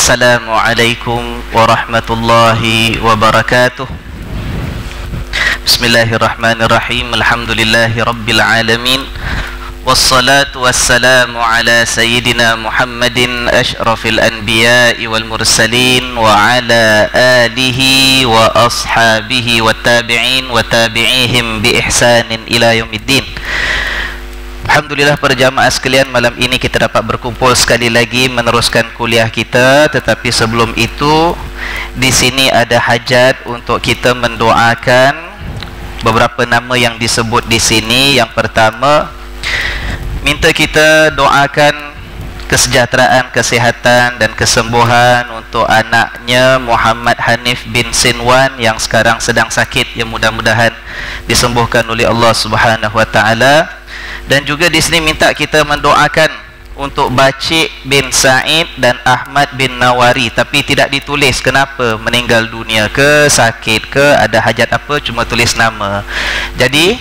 Assalamualaikum warahmatullahi wabarakatuh. Bismillahirrahmanirrahim. Alhamdulillahi rabbil alamin. Wassalatu wassalamu ala sayyidina Muhammadin asyrafil anbiya'i wal mursalin wa ala alihi wa ashabihi wa tabi'in wa tabi'ihim bi ihsanin ila yaumiddin. Alhamdulillah para jamaah sekalian, malam ini kita dapat berkumpul sekali lagi meneruskan kuliah kita. Tetapi sebelum itu, di sini ada hajat untuk kita mendoakan beberapa nama yang disebut di sini. Yang pertama, minta kita doakan kesejahteraan, kesihatan dan kesembuhan untuk anaknya Muhammad Hanif bin Sinwan yang sekarang sedang sakit, yang mudah-mudahan disembuhkan oleh Allah Subhanahu wa taala. Dan juga di sini minta kita mendoakan untuk Bacik bin Said dan Ahmad bin Nawari, tapi tidak ditulis kenapa meninggal dunia ke, sakit ke, ada hajat apa, cuma tulis nama. Jadi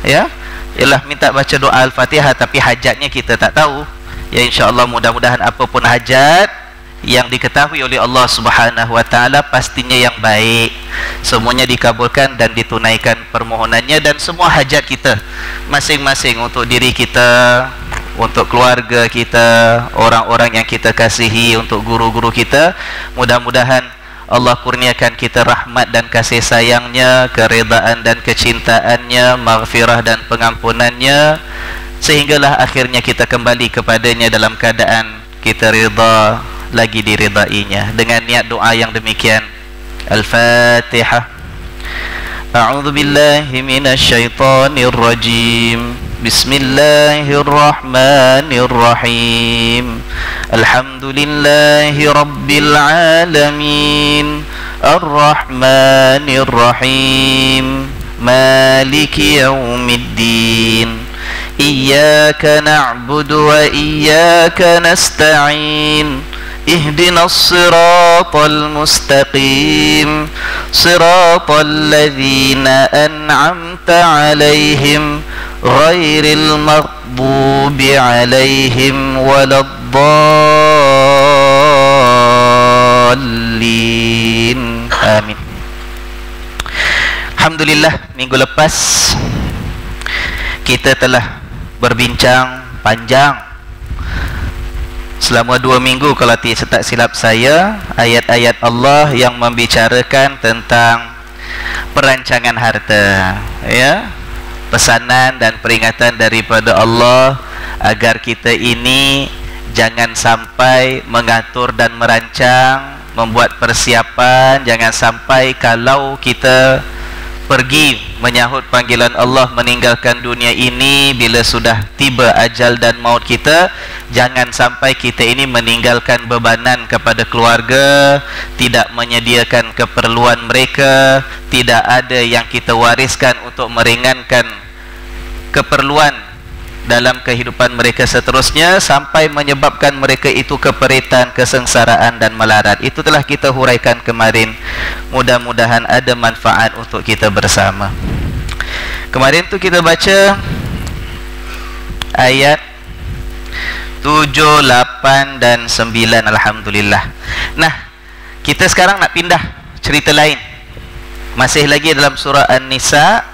ya, ialah minta baca doa Al-Fatihah, tapi hajatnya kita tak tahu. Ya, insya-Allah mudah-mudahan apapun hajat yang diketahui oleh Allah Subhanahu wa taala pastinya yang baik, semuanya dikabulkan dan ditunaikan permohonannya. Dan semua hajat kita masing-masing, untuk diri kita, untuk keluarga kita, orang-orang yang kita kasihi, untuk guru-guru kita, mudah-mudahan Allah kurniakan kita rahmat dan kasih sayangnya, keredaan dan kecintaannya, maghfirah dan pengampunannya, sehinggalah akhirnya kita kembali kepadanya dalam keadaan kita rida lagi diridainya. Dengan niat doa yang demikian, Al-Fatihah. A'udzu billahi minasyaitonir rajim. Bismillahirrahmanirrahim. Alhamdulillahi rabbil alamin. Ar-Rahmanir Rahim. Maliki yaumiddin. Iyyaka na'budu wa iyyaka nasta'in. اهدنا الصراط المستقيم صراط الذين أنعمت عليهم غير المغضوب عليهم ولا الضالين آمين. Alhamdulillah, minggu lepas kita telah berbincang panjang selama 2 minggu kalau tak silap saya, ayat-ayat Allah yang membicarakan tentang perancangan harta, ya, pesanan dan peringatan daripada Allah agar kita ini jangan sampai mengatur dan merancang, membuat persiapan. Jangan sampai kalau kita pergi menyahut panggilan Allah, meninggalkan dunia ini, bila sudah tiba ajal dan maut kita, jangan sampai kita ini meninggalkan bebanan kepada keluarga, tidak menyediakan keperluan mereka, tidak ada yang kita wariskan untuk meringankan keperluan dalam kehidupan mereka seterusnya, sampai menyebabkan mereka itu keperitan, kesengsaraan dan melarat. Itu telah kita huraikan kemarin. Mudah-mudahan ada manfaat untuk kita bersama. Kemarin tu kita baca ayat 7, 8 dan 9. Alhamdulillah. Nah, kita sekarang nak pindah cerita lain. Masih lagi dalam surah An-Nisa.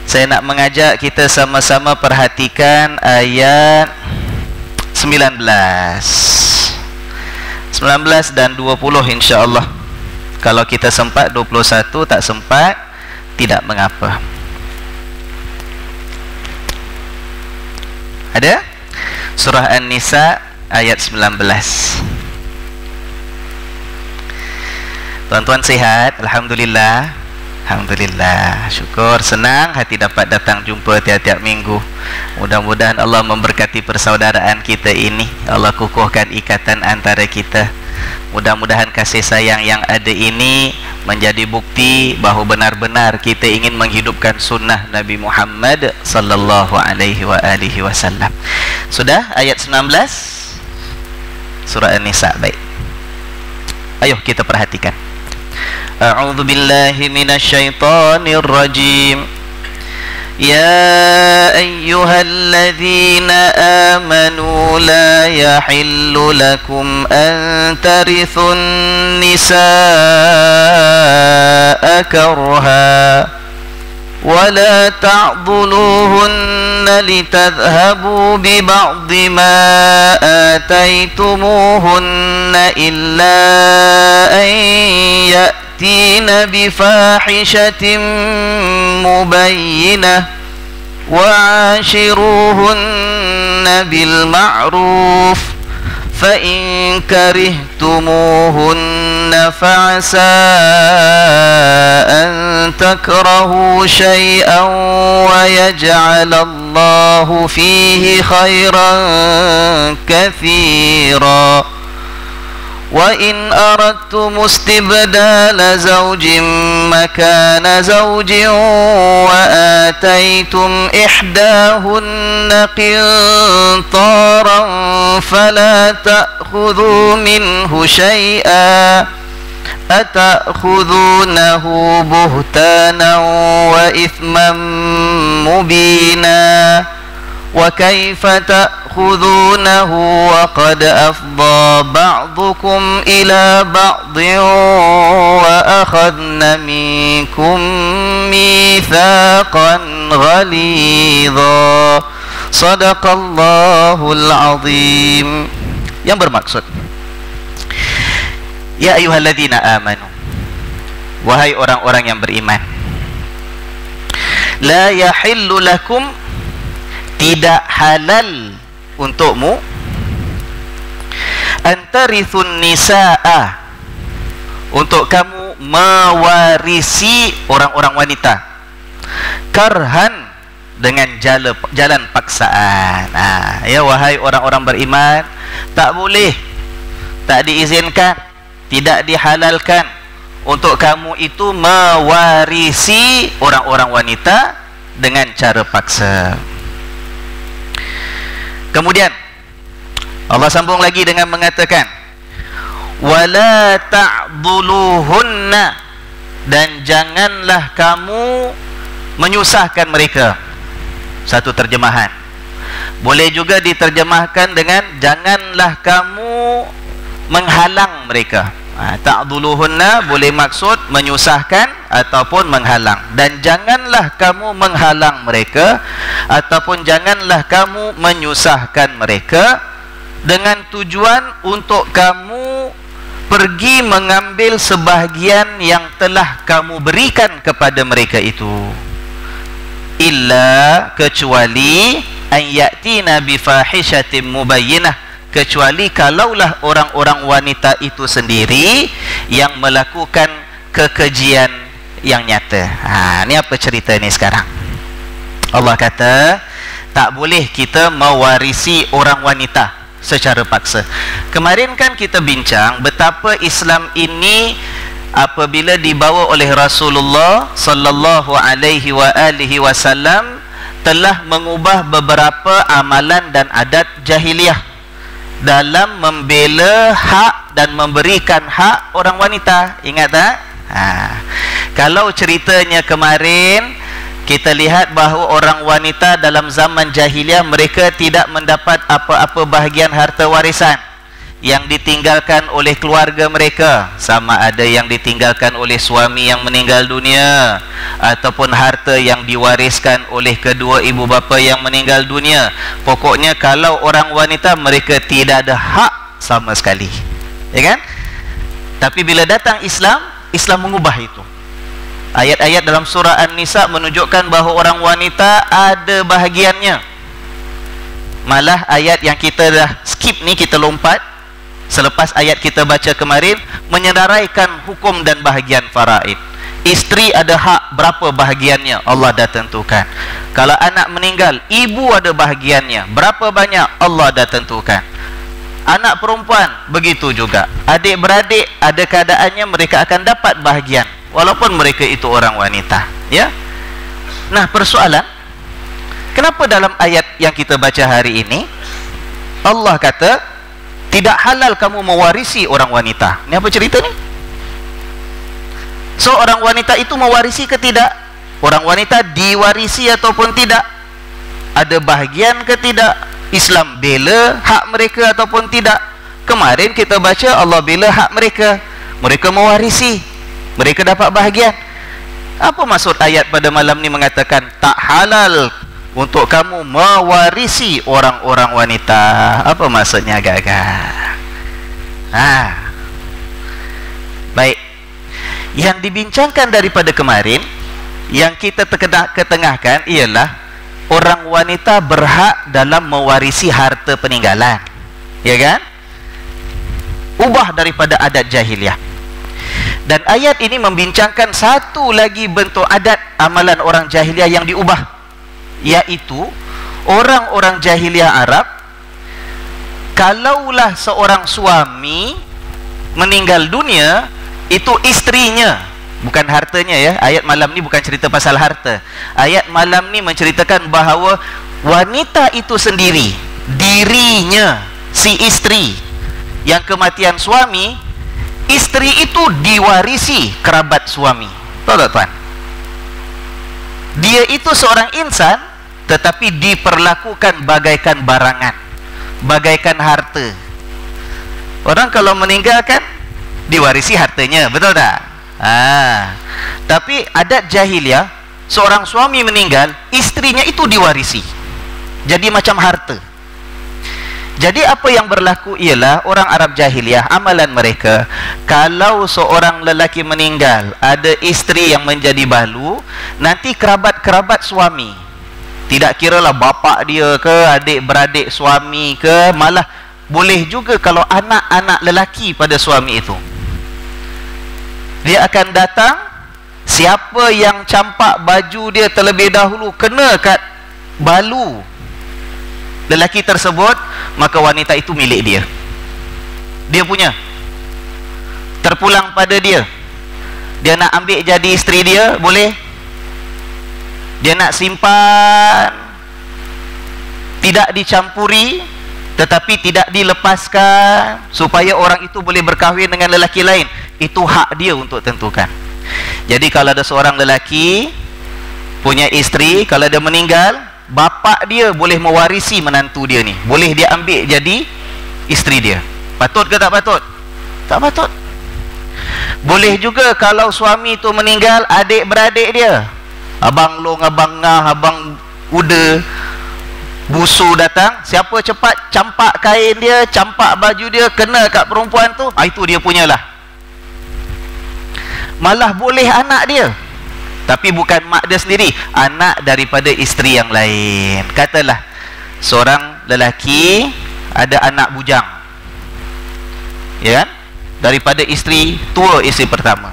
Saya nak mengajak kita sama-sama perhatikan ayat 19 dan 20, insya-Allah. Kalau kita sempat 21, tak sempat tidak mengapa. Ada? Surah An-Nisa ayat 19. Tuan-tuan sihat? Alhamdulillah. Alhamdulillah, syukur, senang hati dapat datang jumpa tiap-tiap minggu. Mudah-mudahan Allah memberkati persaudaraan kita ini, Allah kukuhkan ikatan antara kita. Mudah-mudahan kasih sayang yang ada ini menjadi bukti bahawa benar-benar kita ingin menghidupkan sunnah Nabi Muhammad sallallahu alaihi wasallam. Sudah ayat 19 surah An-Nisa. Baik, ayo kita perhatikan. A'udzu billahi minasyaitonir rajim. يا أيها الذين آمنوا لا يحل لكم أن ترثوا النساء كرها ولا تعضلوهن لتذهبوا ببعض ما آتيتموهن إلا أن يأتين بفاحشة مبينة وعاشروهن بالمعروف فإن كرهتموهن فعسى أن تكرهوا شيئا ويجعل الله فيه خيرا كثيرا وإن أردتم استبدال زوج مكان زوج وآتيتم إحداهن قنطارا فلا تأخذوا منه شيئا أتأخذونه بهتانا وإثما مبينا وكيف تأخذونه وقد أفضى بعضكم إلى بعض وأخذن منكم ميثاقا غليظا صدق الله العظيم. Yang bermaksud, ya ayyuhalladzina amanu, wahai orang-orang yang beriman, la yahillu lakum, tidak halal untukmu, antarithun nisaa, untuk kamu mewarisi orang-orang wanita, karhan, dengan jalan paksaan. Ya wahai orang-orang beriman, tak boleh, tak diizinkan, tidak dihalalkan untuk kamu itu mewarisi orang-orang wanita dengan cara paksa. Kemudian Allah sambung lagi dengan mengatakan, wala ta'dhuluhunna, dan janganlah kamu menyusahkan mereka. Satu terjemahan. Boleh juga diterjemahkan dengan janganlah kamu menghalang mereka. Ta'dhuluhunna boleh maksud menyusahkan ataupun menghalang, dan janganlah kamu menghalang mereka ataupun janganlah kamu menyusahkan mereka dengan tujuan untuk kamu pergi mengambil sebahagian yang telah kamu berikan kepada mereka itu, illa, kecuali an ya'tina bi fahishatin mubayyinah, kecuali kalaulah orang-orang wanita itu sendiri yang melakukan kekejian yang nyata. Ni apa cerita ni sekarang? Allah kata tak boleh kita mewarisi orang wanita secara paksa. Kemarin kan kita bincang betapa Islam ini apabila dibawa oleh Rasulullah sallallahu alaihi wasallam telah mengubah beberapa amalan dan adat jahiliyah dalam membela hak dan memberikan hak orang wanita. Ingat tak? Kalau ceritanya kemarin kita lihat bahawa orang wanita dalam zaman jahiliyah mereka tidak mendapat apa-apa bahagian harta warisan yang ditinggalkan oleh keluarga mereka, sama ada yang ditinggalkan oleh suami yang meninggal dunia ataupun harta yang diwariskan oleh kedua ibu bapa yang meninggal dunia. Pokoknya kalau orang wanita mereka tidak ada hak sama sekali, ya kan? Tapi bila datang Islam, Islam mengubah itu. Ayat-ayat dalam surah An-Nisa menunjukkan bahawa orang wanita ada bahagiannya. Malah ayat yang kita dah skip ni, kita lompat selepas ayat kita baca kemarin, menyedaraikan hukum dan bahagian faraid. Isteri ada hak berapa bahagiannya, Allah dah tentukan. Kalau anak meninggal, ibu ada bahagiannya berapa banyak, Allah dah tentukan. Anak perempuan begitu juga, adik-beradik ada keadaannya, mereka akan dapat bahagian walaupun mereka itu orang wanita, ya. Nah, persoalan, kenapa dalam ayat yang kita baca hari ini Allah kata tidak halal kamu mewarisi orang wanita? Ini apa cerita ni? So orang wanita itu mewarisi ke tidak? Orang wanita diwarisi ataupun tidak? Ada bahagian ke tidak? Islam bela hak mereka ataupun tidak? Kemarin kita baca Allah bela hak mereka. Mereka mewarisi, mereka dapat bahagian. Apa maksud ayat pada malam ni mengatakan tak halal untuk kamu mewarisi orang-orang wanita? Apa maksudnya agak-agak? Baik. Yang dibincangkan daripada kemarin, yang kita ketengahkan ialah orang wanita berhak dalam mewarisi harta peninggalan. Ya kan? Ubah daripada adat jahiliah. Dan ayat ini membincangkan satu lagi bentuk adat amalan orang jahiliah yang diubah, iaitu orang-orang jahiliah Arab, kalaulah seorang suami meninggal dunia, itu istrinya, bukan hartanya ya. Ayat malam ni bukan cerita pasal harta. Ayat malam ni menceritakan bahawa wanita itu sendiri, dirinya, si istri yang kematian suami, istri itu diwarisi kerabat suami. Tahu tak tuan? Dia itu seorang insan, tetapi diperlakukan bagaikan barangan, bagaikan harta. Orang kalau meninggalkan, diwarisi hartanya, betul tak? Tapi adat jahiliah, seorang suami meninggal, istrinya itu diwarisi, jadi macam harta. Jadi apa yang berlaku ialah orang Arab jahiliah, amalan mereka, kalau seorang lelaki meninggal, ada isteri yang menjadi balu, nanti kerabat-kerabat suami, tidak kiralah bapa dia ke, adik-beradik suami ke, malah boleh juga kalau anak-anak lelaki pada suami itu, dia akan datang, siapa yang campak baju dia terlebih dahulu kena kat balu lelaki tersebut, maka wanita itu milik dia, dia punya, terpulang pada dia. Dia nak ambil jadi isteri dia, boleh. Dia nak simpan, tidak dicampuri, tetapi tidak dilepaskan, supaya orang itu boleh berkahwin dengan lelaki lain. Itu hak dia untuk tentukan. Jadi kalau ada seorang lelaki punya isteri, kalau dia meninggal, bapa dia boleh mewarisi menantu dia ni, boleh dia ambil jadi isteri dia. Patut ke tak patut? Tak patut. Boleh juga kalau suami tu meninggal, adik-beradik dia, abang long, abang ngah, abang uda, busu datang, siapa cepat campak kain dia, campak baju dia, kena kat perempuan tu, itu dia punyalah. Malah boleh anak dia, tapi bukan mak dia sendiri, anak daripada isteri yang lain. Katalah seorang lelaki ada anak bujang, ya kan, daripada isteri tua, isteri pertama.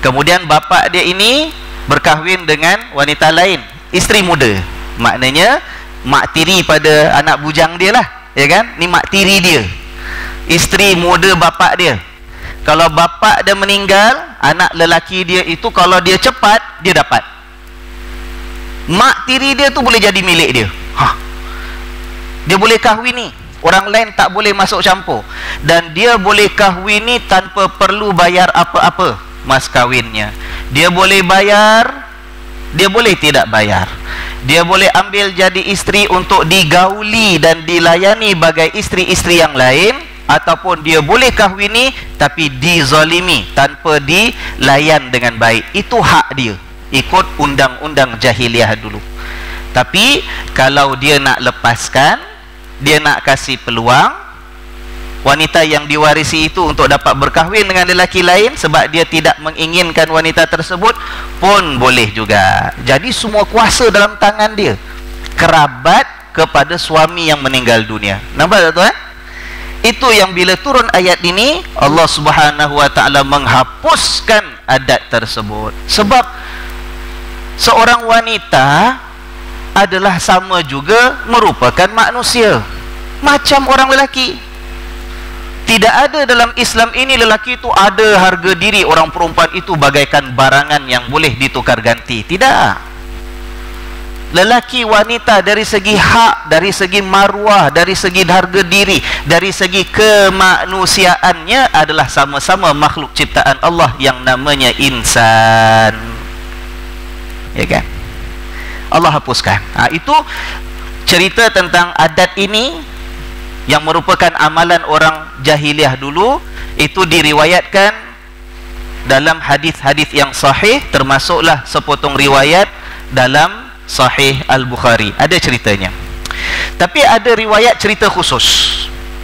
Kemudian bapa dia ini berkahwin dengan wanita lain, isteri muda. Maknanya mak tiri pada anak bujang dia lah, ya kan? Ni mak tiri dia, isteri muda bapa dia. Kalau bapa dia meninggal, anak lelaki dia itu kalau dia cepat, dia dapat. Mak tiri dia tu boleh jadi milik dia. Dia boleh kahwini, orang lain tak boleh masuk campur. Dan dia boleh kahwini tanpa perlu bayar apa-apa mas kahwinnya. Dia boleh bayar, dia boleh tidak bayar. Dia boleh ambil jadi isteri untuk digauli dan dilayani bagai isteri-isteri yang lain, ataupun dia boleh kahwini tapi dizalimi, tanpa dilayan dengan baik. Itu hak dia, ikut undang-undang jahiliah dulu. Tapi kalau dia nak lepaskan, dia nak kasih peluang wanita yang diwarisi itu untuk dapat berkahwin dengan lelaki lain sebab dia tidak menginginkan wanita tersebut, pun boleh juga. Jadi semua kuasa dalam tangan dia, kerabat kepada suami yang meninggal dunia. Nampak tak tuan? Itu yang bila turun ayat ini, Allah Subhanahu wa ta'ala menghapuskan adat tersebut. Sebab seorang wanita adalah sama juga merupakan manusia, macam orang lelaki. Tidak ada dalam Islam ini lelaki itu ada harga diri, orang perempuan itu bagaikan barangan yang boleh ditukar ganti. Tidak. Lelaki wanita dari segi hak, dari segi maruah, dari segi harga diri, dari segi kemanusiaannya adalah sama-sama makhluk ciptaan Allah yang namanya insan. ya kan? Allah hapuskan. Itu cerita tentang adat ini yang merupakan amalan orang jahiliah dulu. Itu diriwayatkan dalam hadis-hadis yang sahih, termasuklah sepotong riwayat dalam Sahih Al-Bukhari. Ada ceritanya. Tapi ada riwayat cerita khusus.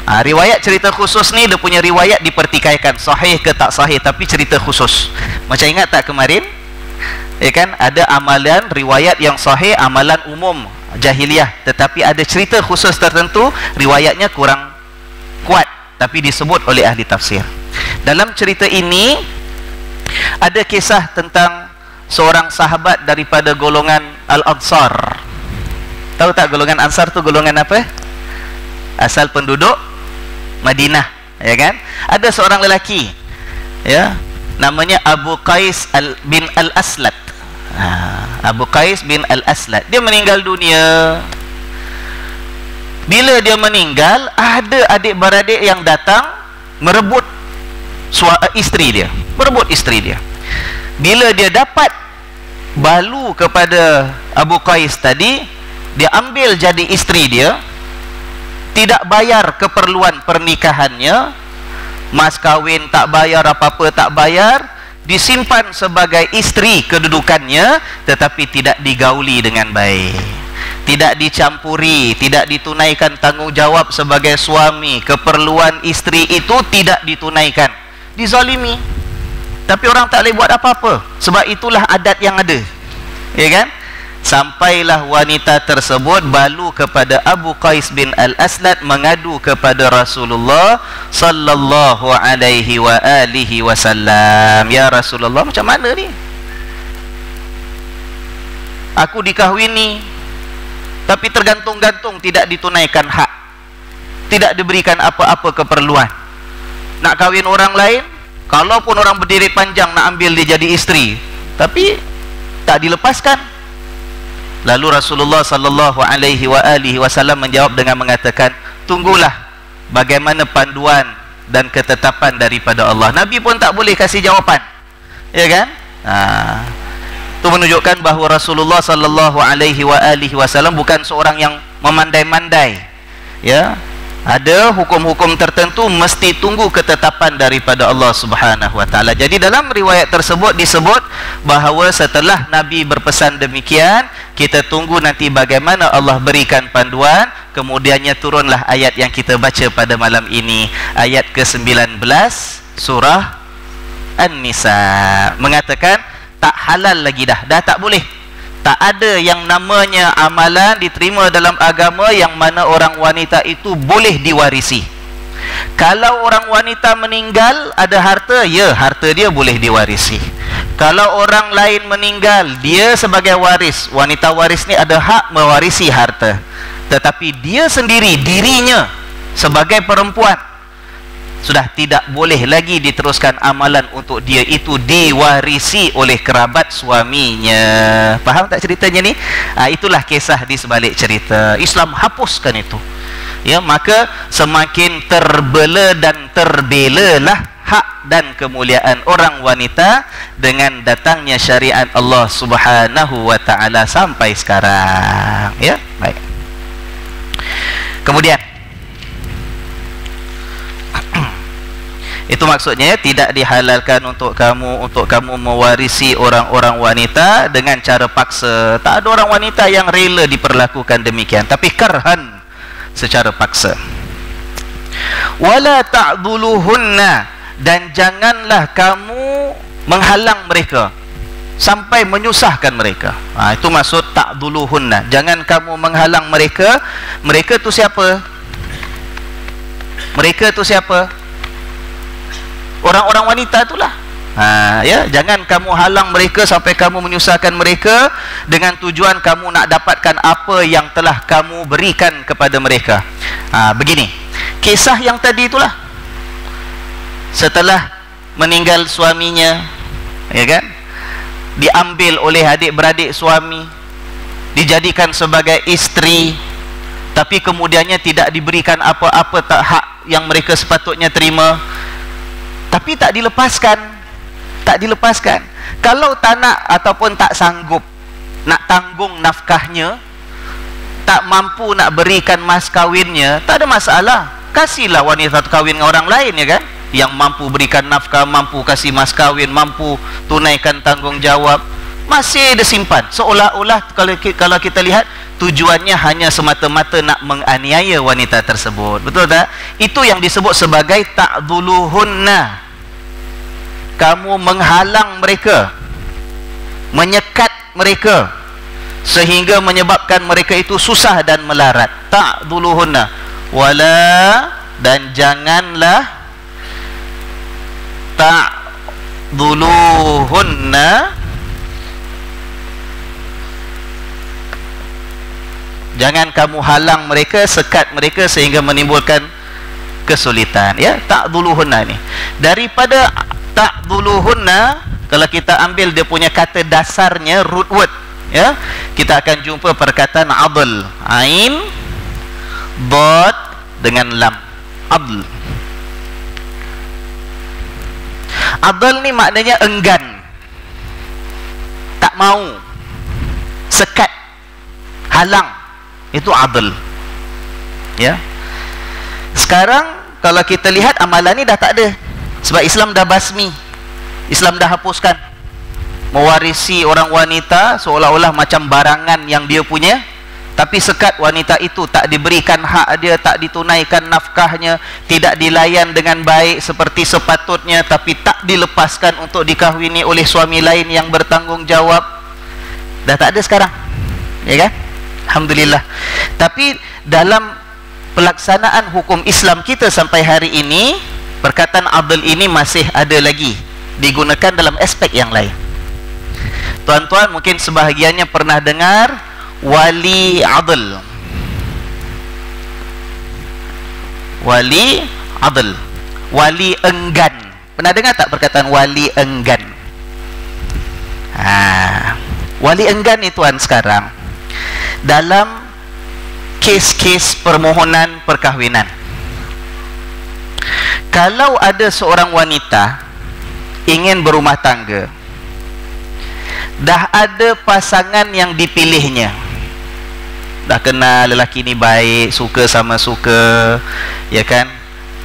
Riwayat cerita khusus ni dia punya riwayat dipertikaikan sahih ke tak sahih, tapi cerita khusus. Macam ingat tak kemarin? Ya kan, ada amalan riwayat yang sahih, amalan umum jahiliah, tetapi ada cerita khusus tertentu riwayatnya kurang kuat tapi disebut oleh ahli tafsir. Dalam cerita ini ada kisah tentang seorang sahabat daripada golongan Al-Ansar. Tahu tak golongan Ansar tu golongan apa? Asal penduduk Madinah, ya kan? Ada seorang lelaki, ya, namanya Abu Qais bin Al-Aslat. Abu Qais bin Al-Aslat. Dia meninggal dunia. Bila dia meninggal, ada adik-beradik yang datang merebut isteri dia. Merebut isteri dia. Bila dia dapat balu kepada Abu Qais tadi, dia ambil jadi isteri dia. Tidak bayar keperluan pernikahannya, mas kahwin tak bayar, apa-apa tak bayar, disimpan sebagai isteri kedudukannya, tetapi tidak digauli dengan baik, tidak dicampuri, tidak ditunaikan tanggungjawab sebagai suami. Keperluan isteri itu tidak ditunaikan, dizalimi. Tapi orang tak boleh buat apa-apa, sebab itulah adat yang ada, ya kan? Sampailah wanita tersebut balu kepada Abu Qais bin Al-Aslat, mengadu kepada Rasulullah sallallahu alaihi wa alihi wasallam. Ya Rasulullah, macam mana ni? Aku dikahwini tapi tergantung-gantung, tidak ditunaikan hak, tidak diberikan apa-apa keperluan. Nak kahwin orang lain, kalaupun orang berdiri panjang nak ambil dia jadi isteri, tapi tak dilepaskan. Lalu Rasulullah sallallahu alaihi wa alihi wasallam menjawab dengan mengatakan, tunggulah bagaimana panduan dan ketetapan daripada Allah. Nabi pun tak boleh kasih jawapan, ya kan? Itu menunjukkan bahawa Rasulullah sallallahu alaihi wa alihi wasallam bukan seorang yang memandai-mandai, ya. Ada hukum-hukum tertentu mesti tunggu ketetapan daripada Allah Subhanahu wa taala. Jadi dalam riwayat tersebut disebut bahawa setelah Nabi berpesan demikian, kita tunggu nanti bagaimana Allah berikan panduan. Kemudiannya turunlah ayat yang kita baca pada malam ini, ayat ke-19 surah An-Nisa, mengatakan tak halal lagi dah tak boleh. Tak ada yang namanya amalan diterima dalam agama yang mana orang wanita itu boleh diwarisi. Kalau orang wanita meninggal ada harta, ya, harta dia boleh diwarisi. Kalau orang lain meninggal, dia sebagai waris, wanita waris ni ada hak mewarisi harta. Tetapi dia sendiri, dirinya sebagai perempuan, sudah tidak boleh lagi diteruskan amalan untuk dia itu diwarisi oleh kerabat suaminya. Faham tak ceritanya ni? Itulah kisah di sebalik cerita. Islam hapuskan itu, ya. Maka semakin terbela dan terbelalah hak dan kemuliaan orang wanita dengan datangnya syariat Allah Subhanahu wa taala sampai sekarang, ya. Baik. Kemudian itu maksudnya tidak dihalalkan untuk kamu mewarisi orang-orang wanita dengan cara paksa. Tak ada orang wanita yang rela diperlakukan demikian, tapi karhan, secara paksa. Wala ta'dhuluhunna, dan janganlah kamu menghalang mereka sampai menyusahkan mereka. Itu maksud ta'dhuluhunna. Jangan kamu menghalang mereka. Mereka tu siapa? Mereka tu siapa? Orang-orang wanita itulah. Ya, jangan kamu halang mereka sampai kamu menyusahkan mereka dengan tujuan kamu nak dapatkan apa yang telah kamu berikan kepada mereka. Begini, kisah yang tadi itulah. Setelah meninggal suaminya, ya kan, diambil oleh adik-beradik suami, dijadikan sebagai isteri, tapi kemudiannya tidak diberikan apa-apa hak yang mereka sepatutnya terima. Tapi tak dilepaskan. Kalau tak nak ataupun tak sanggup, nak tanggung nafkahnya, tak mampu nak berikan mas kawinnya, tak ada masalah. Kasihlah wanita tu kahwin dengan orang lain, ya kan, yang mampu berikan nafkah, mampu kasih mas kawin, mampu tunaikan tanggungjawab. Masih dia simpan, seolah-olah kalau kita lihat tujuannya hanya semata-mata nak menganiaya wanita tersebut. Betul tak? Itu yang disebut sebagai ta'dhuluhunna. Kamu menghalang mereka, menyekat mereka, sehingga menyebabkan mereka itu susah dan melarat. Ta'dhuluhunna. Wala, dan janganlah ta'dhuluhunna, jangan kamu halang mereka, sekat mereka sehingga menimbulkan kesulitan. Ya, ta'dhuluhunna ni. Daripada ta'dhuluhunna, kalau kita ambil dia punya kata dasarnya, root word, ya, kita akan jumpa perkataan adl. Ain, dad dengan lam. Adl. Adl ni maknanya enggan, tak mau, sekat, halang. Itu adl. Ya. Sekarang kalau kita lihat amalan ni dah tak ada, sebab Islam dah basmi, Islam dah hapuskan. Mewarisi orang wanita seolah-olah macam barangan yang dia punya, tapi sekat wanita itu, tak diberikan hak dia, tak ditunaikan nafkahnya, tidak dilayan dengan baik seperti sepatutnya, tapi tak dilepaskan untuk dikahwini oleh suami lain yang bertanggungjawab. Dah tak ada sekarang, ya kan? Alhamdulillah. Tapi dalam pelaksanaan hukum Islam kita sampai hari ini, perkataan adl ini masih ada lagi digunakan dalam aspek yang lain. Tuan-tuan mungkin sebahagiannya pernah dengar wali adl. Wali adl, wali enggan. Pernah dengar tak perkataan wali enggan? Wali enggan ni tuan sekarang dalam kes-kes permohonan perkahwinan. Kalau ada seorang wanita ingin berumah tangga, dah ada pasangan yang dipilihnya, dah kenal lelaki ni baik, suka sama suka, ya kan,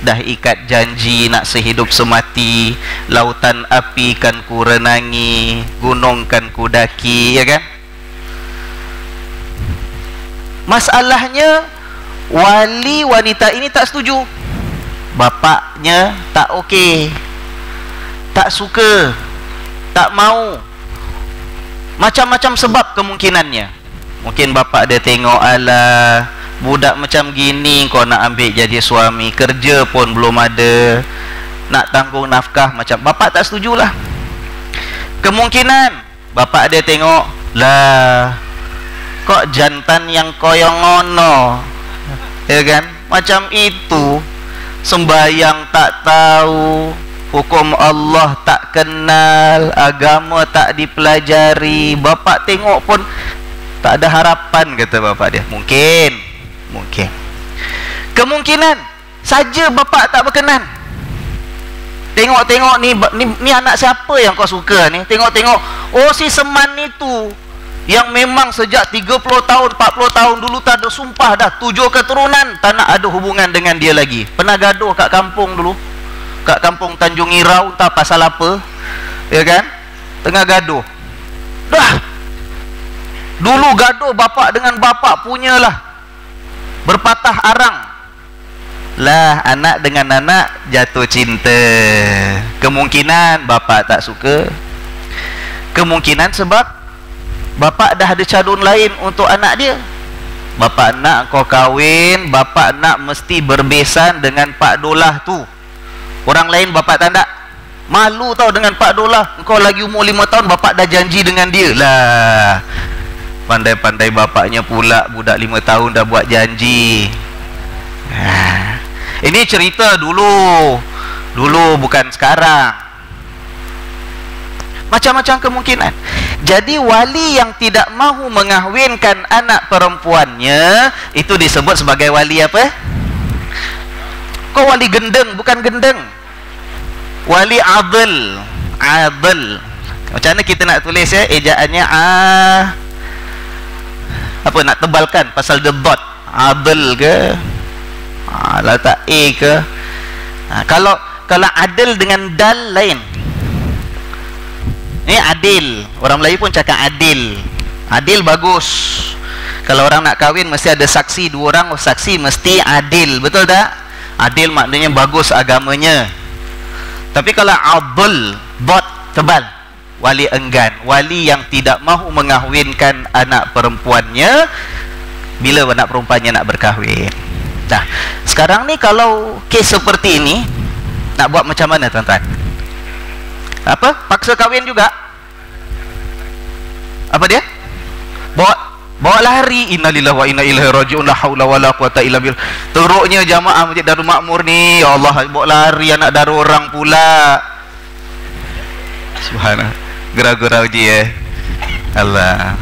dah ikat janji nak sehidup semati, lautan api kan ku renangi, gunung kan ku daki, ya kan. Masalahnya wali wanita ini tak setuju. Bapaknya tak okey, tak suka, tak mau. Macam-macam sebab kemungkinannya. Mungkin bapak dia tengok, alah, budak macam gini kau nak ambil jadi suami, kerja pun belum ada, nak tanggung nafkah, macam bapak tak setujulah. Kemungkinan bapak dia tengok, lah, kok jantan yang koyong ngono, ya kan, macam itu, sembahyang tak tahu, hukum Allah tak kenal, agama tak dipelajari. Bapak tengok pun tak ada harapan, kata bapak dia. Mungkin kemungkinan saja bapak tak berkenan. Tengok-tengok ni anak siapa yang kau suka ni? Tengok-tengok, oh si Seman itu yang memang sejak 30 tahun, 40 tahun dulu tak ada, sumpah dah 7 keturunan tak nak ada hubungan dengan dia lagi. Pernah gaduh kat kampung dulu, kat kampung Tanjung Irau, entah pasal apa, ya kan, tengah gaduh. Dah dulu gaduh bapak dengan bapak punyalah, berpatah arang lah, anak dengan anak jatuh cinta. Kemungkinan bapak tak suka, kemungkinan sebab bapak dah ada calon lain untuk anak dia. Bapak nak kau kahwin, bapak nak mesti berbesan dengan Pak Dolah tu. Orang lain bapak tak nak. Malu tau dengan Pak Dolah. Kau lagi umur 5 tahun bapak dah janji dengan dia. Lah, pandai-pandai bapaknya pula, budak 5 tahun dah buat janji. Ini cerita dulu, bukan sekarang. Macam-macam kemungkinan. Jadi wali yang tidak mahu mengahwinkan anak perempuannya, itu disebut sebagai wali apa? Kau wali gendeng, bukan gendeng. Wali adl. Adl. Macam mana kita nak tulis ya? Ejaannya tebalkan pasal the dot adl ke, letak a ke. Kalau adil dengan dal lain. Ini adil, orang Melayu pun cakap adil. Adil bagus. Kalau orang nak kahwin mesti ada saksi, 2 orang saksi mesti adil, betul tak? Adil maknanya bagus agamanya. Tapi kalau adl, dot tebal, wali enggan, wali yang tidak mahu mengahwinkan anak perempuannya bila anak perempuannya nak berkahwin. Nah, sekarang ni kalau kes seperti ini nak buat macam mana tuan-tuan? Apa? Paksa kahwin juga? Apa dia? Bawa lari. Innalillahi wa inna ilaihi raji'un. La haula wala quwata illa billah. Teruknya jamaah Masjid Darul Makmur ni, ya Allah, bawa lari anak darul orang pula. Subhanallah. Gerau-gerau je Allah.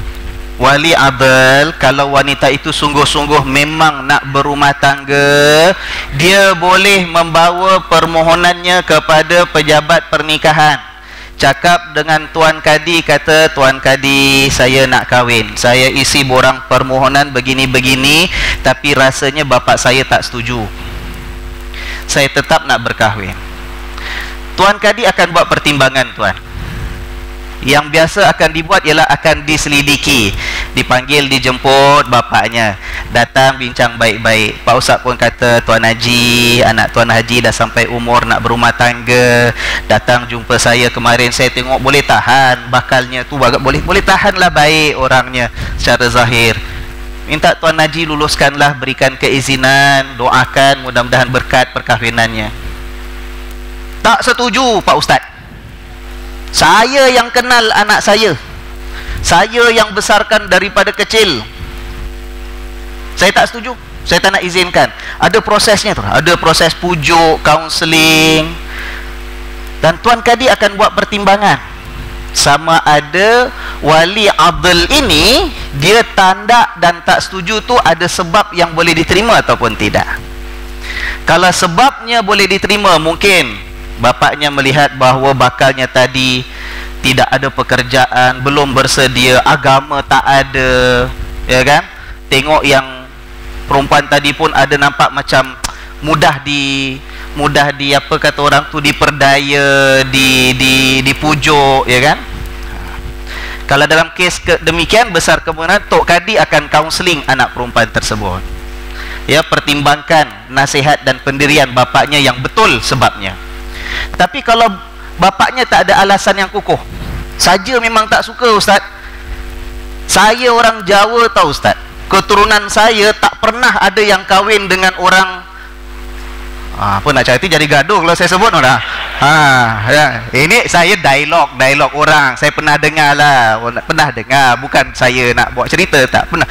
Wali adil, kalau wanita itu sungguh-sungguh memang nak berumah tangga, dia boleh membawa permohonannya kepada pejabat pernikahan. Cakap dengan Tuan Kadi, kata, Tuan Kadi, saya nak kahwin, saya isi borang permohonan begini-begini, tapi rasanya bapa saya tak setuju, saya tetap nak berkahwin. Tuan Kadi akan buat pertimbangan, tuan. Yang biasa akan dibuat ialah akan diselidiki, dipanggil, dijemput bapaknya, datang bincang baik-baik. Pak Ustaz pun kata, Tuan Haji, anak Tuan Haji dah sampai umur nak berumah tangga, datang jumpa saya kemarin, saya tengok boleh tahan bakalnya tu, boleh tahanlah, baik orangnya secara zahir. Minta Tuan Haji luluskanlah, berikan keizinan, doakan mudah-mudahan berkat perkahwinannya. Tak setuju Pak Ustaz. Saya yang kenal anak saya yang besarkan daripada kecil, saya tak setuju, saya tak nak izinkan. Ada prosesnya tu, ada proses pujuk, kaunseling, dan Tuan Kadi akan buat pertimbangan sama ada wali adil ini dia tanda dan tak setuju tu ada sebab yang boleh diterima ataupun tidak. Kalau sebabnya boleh diterima, mungkin bapaknya melihat bahawa bakalnya tadi tidak ada pekerjaan, belum bersedia, agama tak ada, ya kan? Tengok yang perempuan tadi pun ada nampak macam mudah di apa kata orang tu, diperdaya, dipujuk, ya kan? Kalau dalam kes demikian besar kemungkinan Tok Kadi akan kaunseling anak perempuan tersebut. Ya, pertimbangkan nasihat dan pendirian bapaknya yang betul sebabnya. Tapi kalau bapaknya tak ada alasan yang kukuh, saja memang tak suka, Ustaz. Saya orang Jawa tahu Ustaz, keturunan saya tak pernah ada yang kahwin dengan orang apa nak cakap, jadi gaduh kalau saya sebut dah. Ya. Ini saya dialog orang, saya pernah dengar lah, bukan saya nak buat cerita, tak pernah.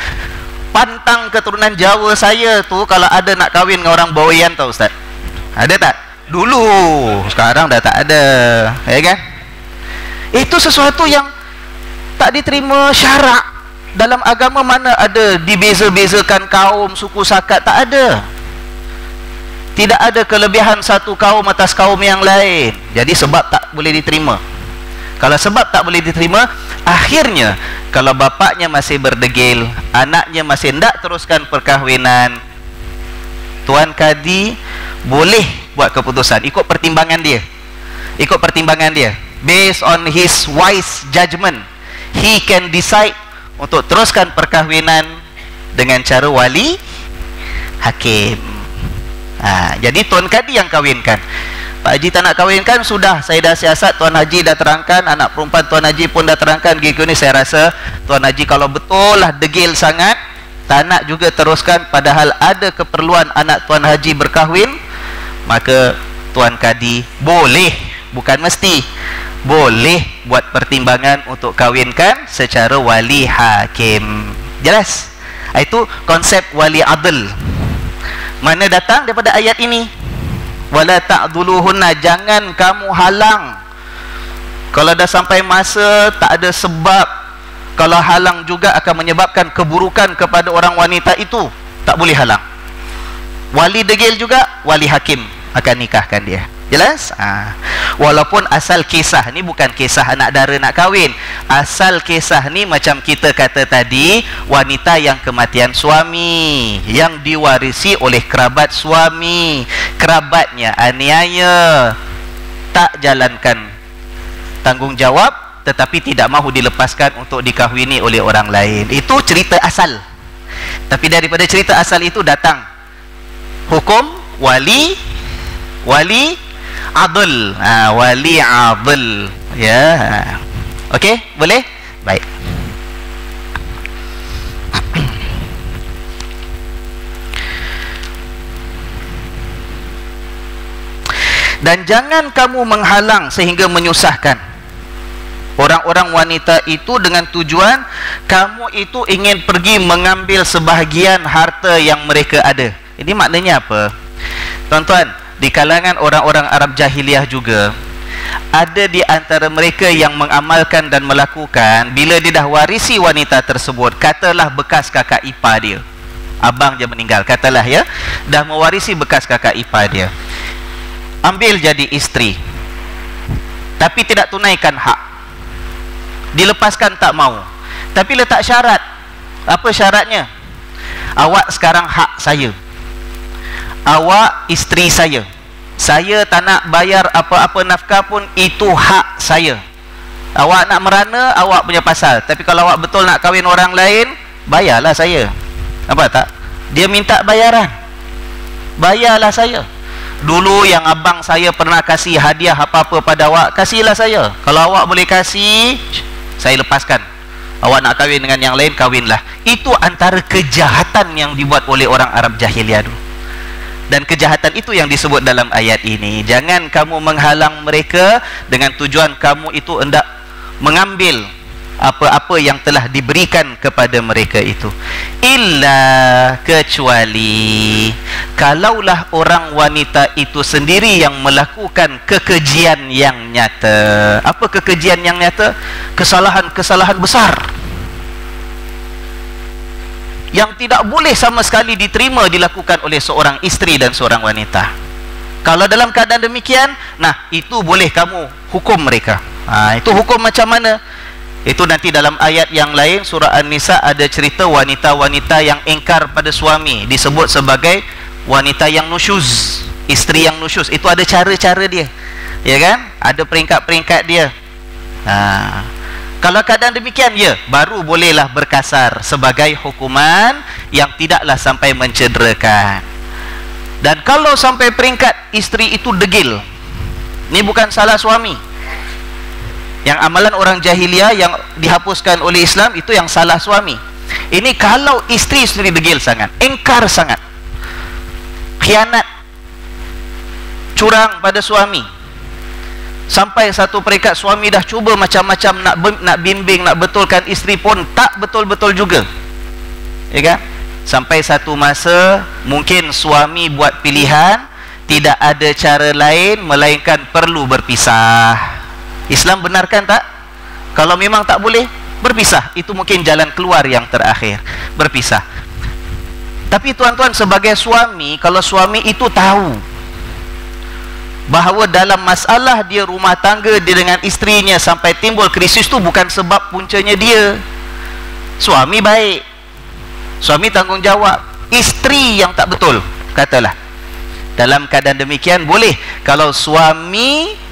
Pantang keturunan Jawa saya tu kalau ada nak kahwin dengan orang Bawean tahu Ustaz. Ada tak? Dulu, sekarang dah tak ada, ya kan? Itu sesuatu yang tak diterima syarak. Dalam agama mana ada dibeza-bezakan kaum, suku sakat, tak ada. Tidak ada kelebihan satu kaum atas kaum yang lain. Jadi sebab tak boleh diterima. Kalau sebab tak boleh diterima, akhirnya kalau bapaknya masih berdegil, anaknya masih hendak teruskan perkahwinan, Tuan Kadi boleh buat keputusan ikut pertimbangan dia. Based on his wise judgment, he can decide untuk teruskan perkahwinan dengan cara wali hakim. Jadi Tuan Kadi yang kahwinkan. Pak Haji tak nak kahwinkan, sudah, saya dah siasat, Tuan Haji dah terangkan, anak perempuan Tuan Haji pun dah terangkan, gini ni saya rasa Tuan Haji kalau betul lah degil sangat, tak nak juga teruskan, padahal ada keperluan anak Tuan Haji berkahwin, maka Tuan Kadi boleh, bukan mesti, boleh buat pertimbangan untuk kahwinkan secara wali hakim. Jelas? Itu konsep wali adil. Mana datang daripada ayat ini? Wala ta'dhuluhunna, jangan kamu halang. Kalau dah sampai masa tak ada sebab, kalau halang juga akan menyebabkan keburukan kepada orang wanita itu, tak boleh halang. Wali degil juga, wali hakim akan nikahkan dia. Jelas? Walaupun asal kisah ni bukan kisah anak dara nak kahwin. Asal kisah ni macam kita kata tadi, wanita yang kematian suami, yang diwarisi oleh kerabat suami, kerabatnya aniaya, tak jalankan tanggungjawab, tetapi tidak mahu dilepaskan untuk dikahwini oleh orang lain. Itu cerita asal. Tapi daripada cerita asal itu datang hukum wali adl. Wali adl. Ya. Okey, boleh? Baik. Dan jangan kamu menghalang sehingga menyusahkan orang-orang wanita itu dengan tujuan kamu itu ingin pergi mengambil sebahagian harta yang mereka ada. Ini maknanya apa? Tuan-tuan, di kalangan orang-orang Arab jahiliah juga ada di antara mereka yang mengamalkan dan melakukan, bila dia dah warisi wanita tersebut, katalah bekas kakak ipar dia, abang dia meninggal, katalah ya, dah mewarisi bekas kakak ipar dia, ambil jadi isteri, tapi tidak tunaikan hak, dilepaskan tak mau, tapi letak syarat. Apa syaratnya? Awak sekarang hak saya, awak isteri saya tak nak bayar apa-apa nafkah pun, itu hak saya. Awak nak merana, awak punya pasal, tapi kalau awak betul nak kahwin orang lain, bayarlah saya. Apa tak? Dia minta bayaran, bayarlah saya. Dulu yang abang saya pernah kasih hadiah apa-apa pada awak, kasihlah saya. Kalau awak boleh kasih, saya lepaskan. Awak nak kahwin dengan yang lain, kahwinlah. Itu antara kejahatan yang dibuat oleh orang Arab jahiliah dulu. Dan kejahatan itu yang disebut dalam ayat ini. Jangan kamu menghalang mereka dengan tujuan kamu itu hendak mengambil apa-apa yang telah diberikan kepada mereka itu. Illa, kecuali kalaulah orang wanita itu sendiri yang melakukan kekejian yang nyata. Apa kekejian yang nyata? Kesalahan-kesalahan besar yang tidak boleh sama sekali diterima dilakukan oleh seorang isteri dan seorang wanita. Kalau dalam keadaan demikian, nah itu boleh kamu hukum mereka. Itu hukum macam mana? Itu nanti dalam ayat yang lain, surah An-Nisa, ada cerita wanita-wanita yang ingkar pada suami, disebut sebagai wanita yang nusyuz, isteri yang nusyuz. Itu ada cara-cara dia, ya kan? Ada peringkat-peringkat dia. Kalau keadaan demikian, ya, baru bolehlah berkasar sebagai hukuman yang tidaklah sampai mencederakan. Dan kalau sampai peringkat isteri itu degil, ini bukan salah suami. Yang amalan orang jahiliah yang dihapuskan oleh Islam, itu yang salah suami. Ini kalau isteri sendiri degil sangat, ingkar sangat, khianat, curang pada suami, sampai satu peringkat suami dah cuba macam-macam nak bimbing, nak betulkan isteri pun tak betul-betul juga, ya kan? Sampai satu masa mungkin suami buat pilihan, tidak ada cara lain melainkan perlu berpisah. Islam benarkan tak? Kalau memang tak boleh, berpisah. Itu mungkin jalan keluar yang terakhir, berpisah. Tapi tuan-tuan, sebagai suami, kalau suami itu tahu bahawa dalam masalah dia rumah tangga dia dengan isterinya sampai timbul krisis, tu bukan sebab puncanya dia. Suami baik, suami tanggungjawab, isteri yang tak betul, katalah. Dalam keadaan demikian, boleh kalau suami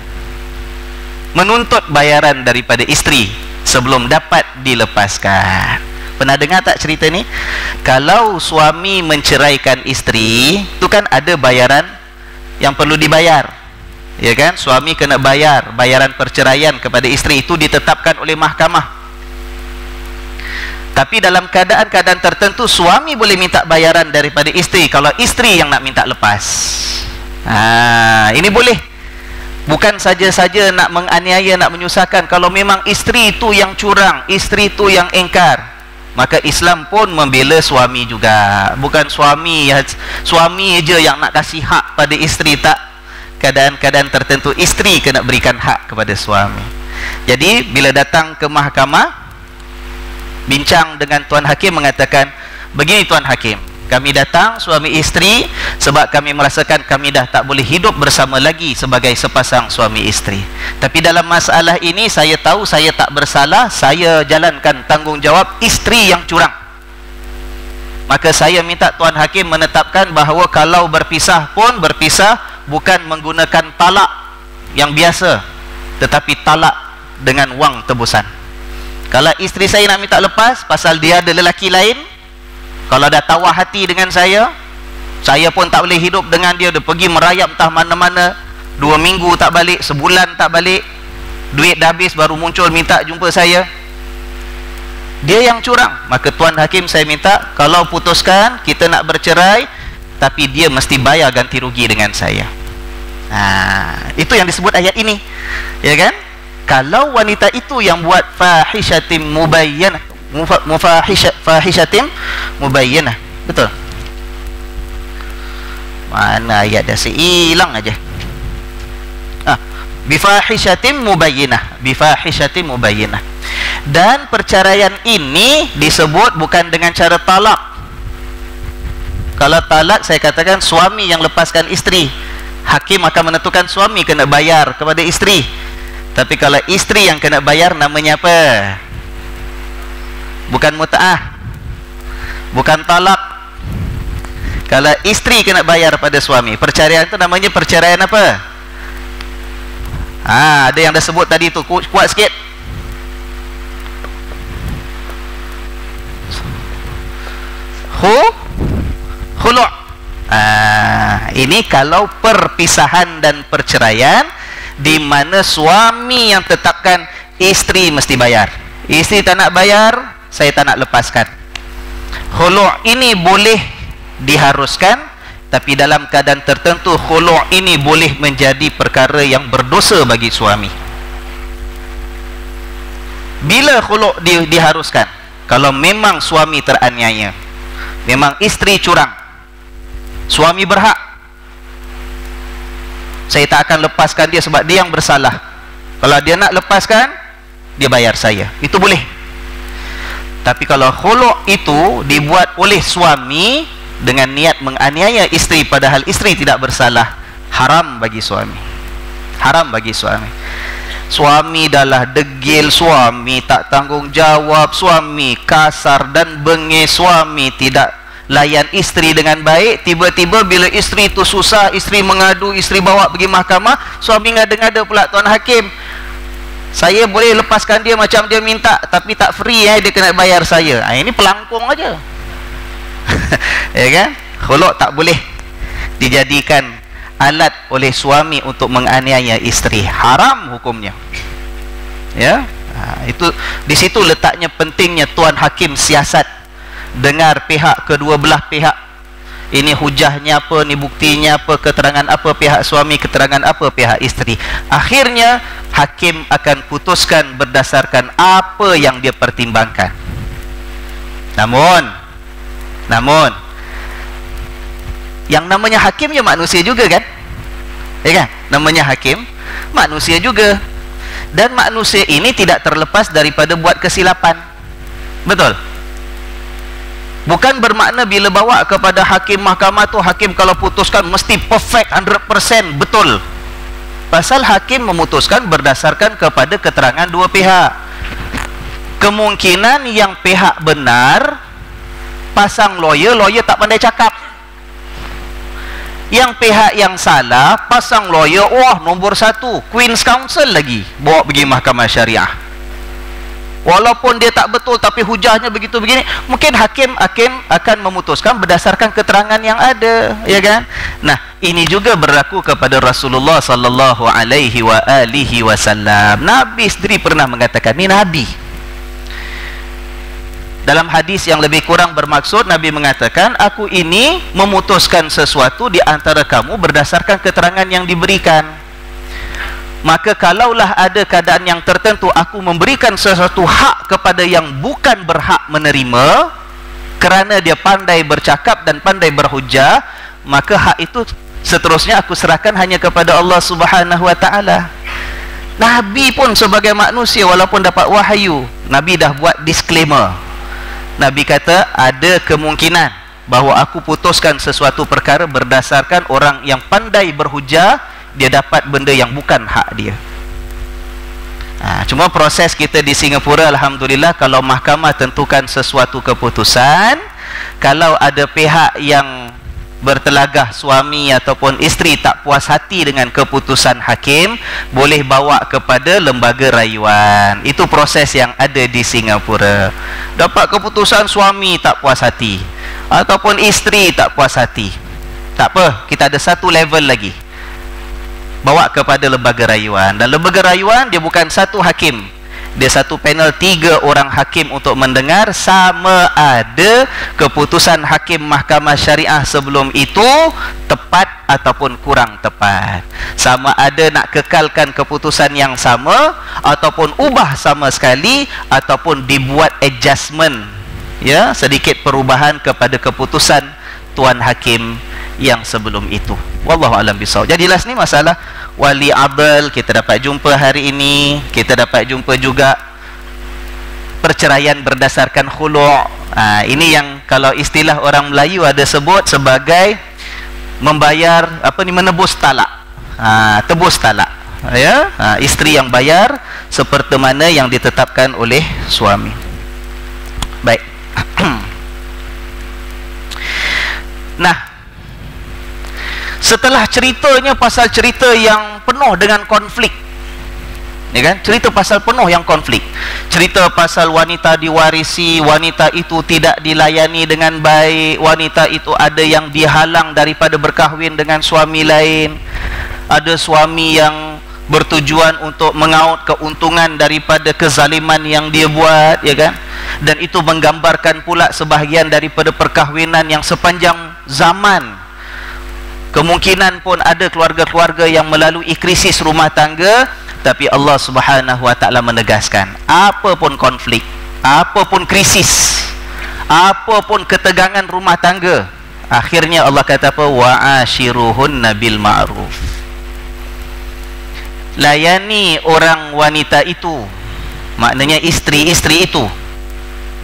menuntut bayaran daripada isteri sebelum dapat dilepaskan. Pernah dengar tak cerita ni? Kalau suami menceraikan isteri, tu kan ada bayaran yang perlu dibayar, ya kan? Suami kena bayar bayaran perceraian kepada isteri, itu ditetapkan oleh mahkamah. Tapi dalam keadaan-keadaan tertentu, suami boleh minta bayaran daripada isteri kalau isteri yang nak minta lepas. Ini boleh. Bukan saja-saja nak menganiaya, nak menyusahkan. Kalau memang isteri itu yang curang, isteri itu yang ingkar, maka Islam pun membela suami juga. Bukan suami je yang nak kasih hak pada isteri, tak. Keadaan-keadaan tertentu isteri kena berikan hak kepada suami. Jadi bila datang ke mahkamah, bincang dengan Tuan Hakim, mengatakan, begini Tuan Hakim, Kami datang suami isteri sebab kami merasakan kami dah tak boleh hidup bersama lagi sebagai sepasang suami isteri. Tapi dalam masalah ini saya tahu saya tak bersalah, saya jalankan tanggungjawab isteri yang curang. Maka saya minta Tuan Hakim menetapkan bahawa kalau berpisah pun berpisah bukan menggunakan talak yang biasa, tetapi talak dengan wang tebusan. Kalau isteri saya nak minta lepas pasal dia ada lelaki lain, kalau dah tawar hati dengan saya pun tak boleh hidup dengan dia, dia pergi merayap entah mana-mana, 2 minggu tak balik, sebulan tak balik, duit dah habis baru muncul minta jumpa saya, dia yang curang. Maka Tuan Hakim saya minta, kalau putuskan kita nak bercerai, tapi dia mesti bayar ganti rugi dengan saya. Itu yang disebut ayat ini, ya kan? Kalau wanita itu yang buat fahishatim mubayyanah, fahishatim mubayyanah, betul? Mana ayat dah hilang aja. Bifahishatim mubayyinah, bifahishatim mubayyinah. Dan perceraian ini disebut bukan dengan cara talak. Kalau talak saya katakan suami yang lepaskan isteri, hakim akan menentukan suami kena bayar kepada isteri. Tapi kalau isteri yang kena bayar, namanya apa? Bukan mut'ah, bukan talak. Kalau isteri kena bayar pada suami, perceraian itu namanya perceraian apa? Ada yang dah sebut tadi tu, kuat sikit. Khulu'. Ini kalau perpisahan dan perceraian di mana suami yang tetapkan isteri mesti bayar. Isteri tak nak bayar, saya tak nak lepaskan. Khulu' ini boleh diharuskan, tapi dalam keadaan tertentu khulu' ini boleh menjadi perkara yang berdosa bagi suami. Bila khulu' diharuskan? Kalau memang suami teraniaya, memang isteri curang, suami berhak, saya tak akan lepaskan dia sebab dia yang bersalah. Kalau dia nak lepaskan, dia bayar saya, itu boleh. Tapi kalau khulu' itu dibuat oleh suami dengan niat menganiaya isteri padahal isteri tidak bersalah, haram bagi suami. Haram bagi suami. Suami adalah degil, suami tak tanggungjawab, suami kasar dan bengis, suami tidak layan isteri dengan baik. Tiba-tiba bila isteri itu susah, isteri mengadu, isteri bawa pergi mahkamah, suami ngada-ngada pula, Tuan Hakim, saya boleh lepaskan dia macam dia minta, tapi tak free, dia kena bayar saya. Ini pelangkung aja. Ya kan? Khulu' tak boleh dijadikan alat oleh suami untuk menganiaya isteri, haram hukumnya. Ya, itu di situ letaknya pentingnya Tuan Hakim siasat, dengar pihak kedua belah pihak. Ini hujahnya apa, ni buktinya apa, keterangan apa pihak suami, keterangan apa pihak isteri. Akhirnya hakim akan putuskan berdasarkan apa yang dia pertimbangkan. Namun yang namanya hakim ya manusia juga kan? Ya kan? Namanya hakim manusia juga. Dan manusia ini tidak terlepas daripada buat kesilapan. Betul? Bukan bermakna bila bawa kepada hakim mahkamah tu, hakim kalau putuskan mesti perfect 100% betul. Pasal hakim memutuskan berdasarkan kepada keterangan dua pihak. Kemungkinan yang pihak benar pasang lawyer tak pandai cakap. Yang pihak yang salah pasang lawyer, nombor 1 Queen's Counsel lagi, bawa pergi mahkamah syariah. Walaupun dia tak betul tapi hujahnya begitu begini, mungkin hakim akan memutuskan berdasarkan keterangan yang ada, ya kan? Nah, ini juga berlaku kepada Rasulullah sallallahu alaihi wasallam. Nabi sendiri pernah mengatakan, ni Nabi. Dalam hadis yang lebih kurang bermaksud, Nabi mengatakan, aku ini memutuskan sesuatu di antara kamu berdasarkan keterangan yang diberikan. Maka kalaulah ada keadaan yang tertentu aku memberikan sesuatu hak kepada yang bukan berhak menerima, kerana dia pandai bercakap dan pandai berhujah, maka hak itu seterusnya aku serahkan hanya kepada Allah Subhanahu wa ta'ala. Nabi pun sebagai manusia, walaupun dapat wahyu, Nabi dah buat disclaimer. Nabi kata ada kemungkinan bahawa aku putuskan sesuatu perkara berdasarkan orang yang pandai berhujah, dia dapat benda yang bukan hak dia. Cuma proses kita di Singapura, alhamdulillah, kalau mahkamah tentukan sesuatu keputusan, kalau ada pihak yang bertelagah, suami ataupun isteri tak puas hati dengan keputusan hakim, boleh bawa kepada lembaga rayuan. Itu proses yang ada di Singapura. Dapat keputusan suami tak puas hati ataupun isteri tak puas hati, tak apa, kita ada satu level lagi, bawa kepada lembaga rayuan. Dan lembaga rayuan dia bukan satu hakim, dia satu panel 3 orang hakim untuk mendengar sama ada keputusan hakim mahkamah syariah sebelum itu tepat ataupun kurang tepat, sama ada nak kekalkan keputusan yang sama ataupun ubah sama sekali, ataupun dibuat adjustment, ya, sedikit perubahan kepada keputusan tuan hakim yang sebelum itu. Wallahu alam bisawab. Jadilah ni masalah wali adl kita dapat jumpa hari ini. Kita dapat jumpa juga perceraian berdasarkan khulu'. Ini yang kalau istilah orang Melayu ada sebut sebagai membayar menebus talak. Tebus talak, ya. Isteri yang bayar seperti mana yang ditetapkan oleh suami. Baik. Nah, setelah ceritanya pasal cerita yang penuh dengan konflik, ya kan? Cerita pasal penuh yang konflik. Cerita pasal wanita diwarisi, wanita itu tidak dilayani dengan baik, wanita itu ada yang dihalang daripada berkahwin dengan suami lain, ada suami yang bertujuan untuk mengaut keuntungan daripada kezaliman yang dia buat, ya kan? Dan itu menggambarkan pula sebahagian daripada perkahwinan yang sepanjang zaman kemungkinan pun ada keluarga-keluarga yang melalui krisis rumah tangga, tapi Allah Subhanahu wa taala menegaskan, apapun konflik, apapun krisis, apapun ketegangan rumah tangga, akhirnya Allah kata apa? Wa'ashiruhunna bil ma'ruf. Layani orang wanita itu, maknanya isteri-isteri itu,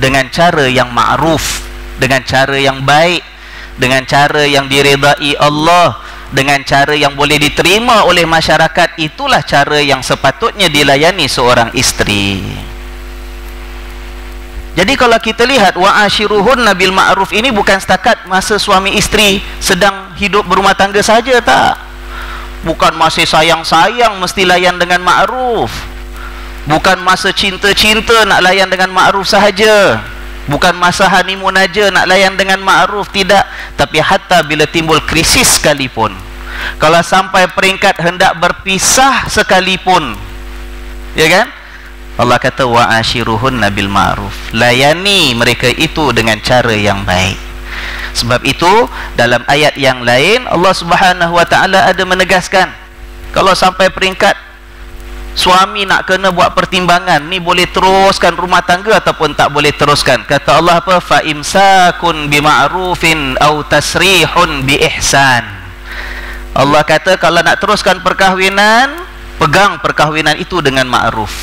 dengan cara yang ma'ruf, dengan cara yang baik, dengan cara yang diredai Allah, dengan cara yang boleh diterima oleh masyarakat. Itulah cara yang sepatutnya dilayani seorang isteri. Jadi kalau kita lihat wa'ashiruhunna bil ma'ruf ini bukan setakat masa suami isteri sedang hidup berumah tangga saja, tak. Bukan masih sayang-sayang mesti layan dengan ma'ruf. Bukan masa cinta-cinta nak layan dengan ma'ruf sahaja. Bukan masa honeymoon aja nak layan dengan ma'ruf, tidak. Tapi hatta bila timbul krisis sekalipun, kalau sampai peringkat hendak berpisah sekalipun, ya kan, Allah kata wa'ashiruhunna bil ma'ruf. Layani mereka itu dengan cara yang baik. Sebab itu dalam ayat yang lain Allah Subhanahu wa taala ada menegaskan, kalau sampai peringkat suami nak kena buat pertimbangan, ni boleh teruskan rumah tangga ataupun tak boleh teruskan. Kata Allah apa? Fa imsakun bima'rufin aw tasrihun bi ihsan. Allah kata kalau nak teruskan perkahwinan, pegang perkahwinan itu dengan ma'ruf.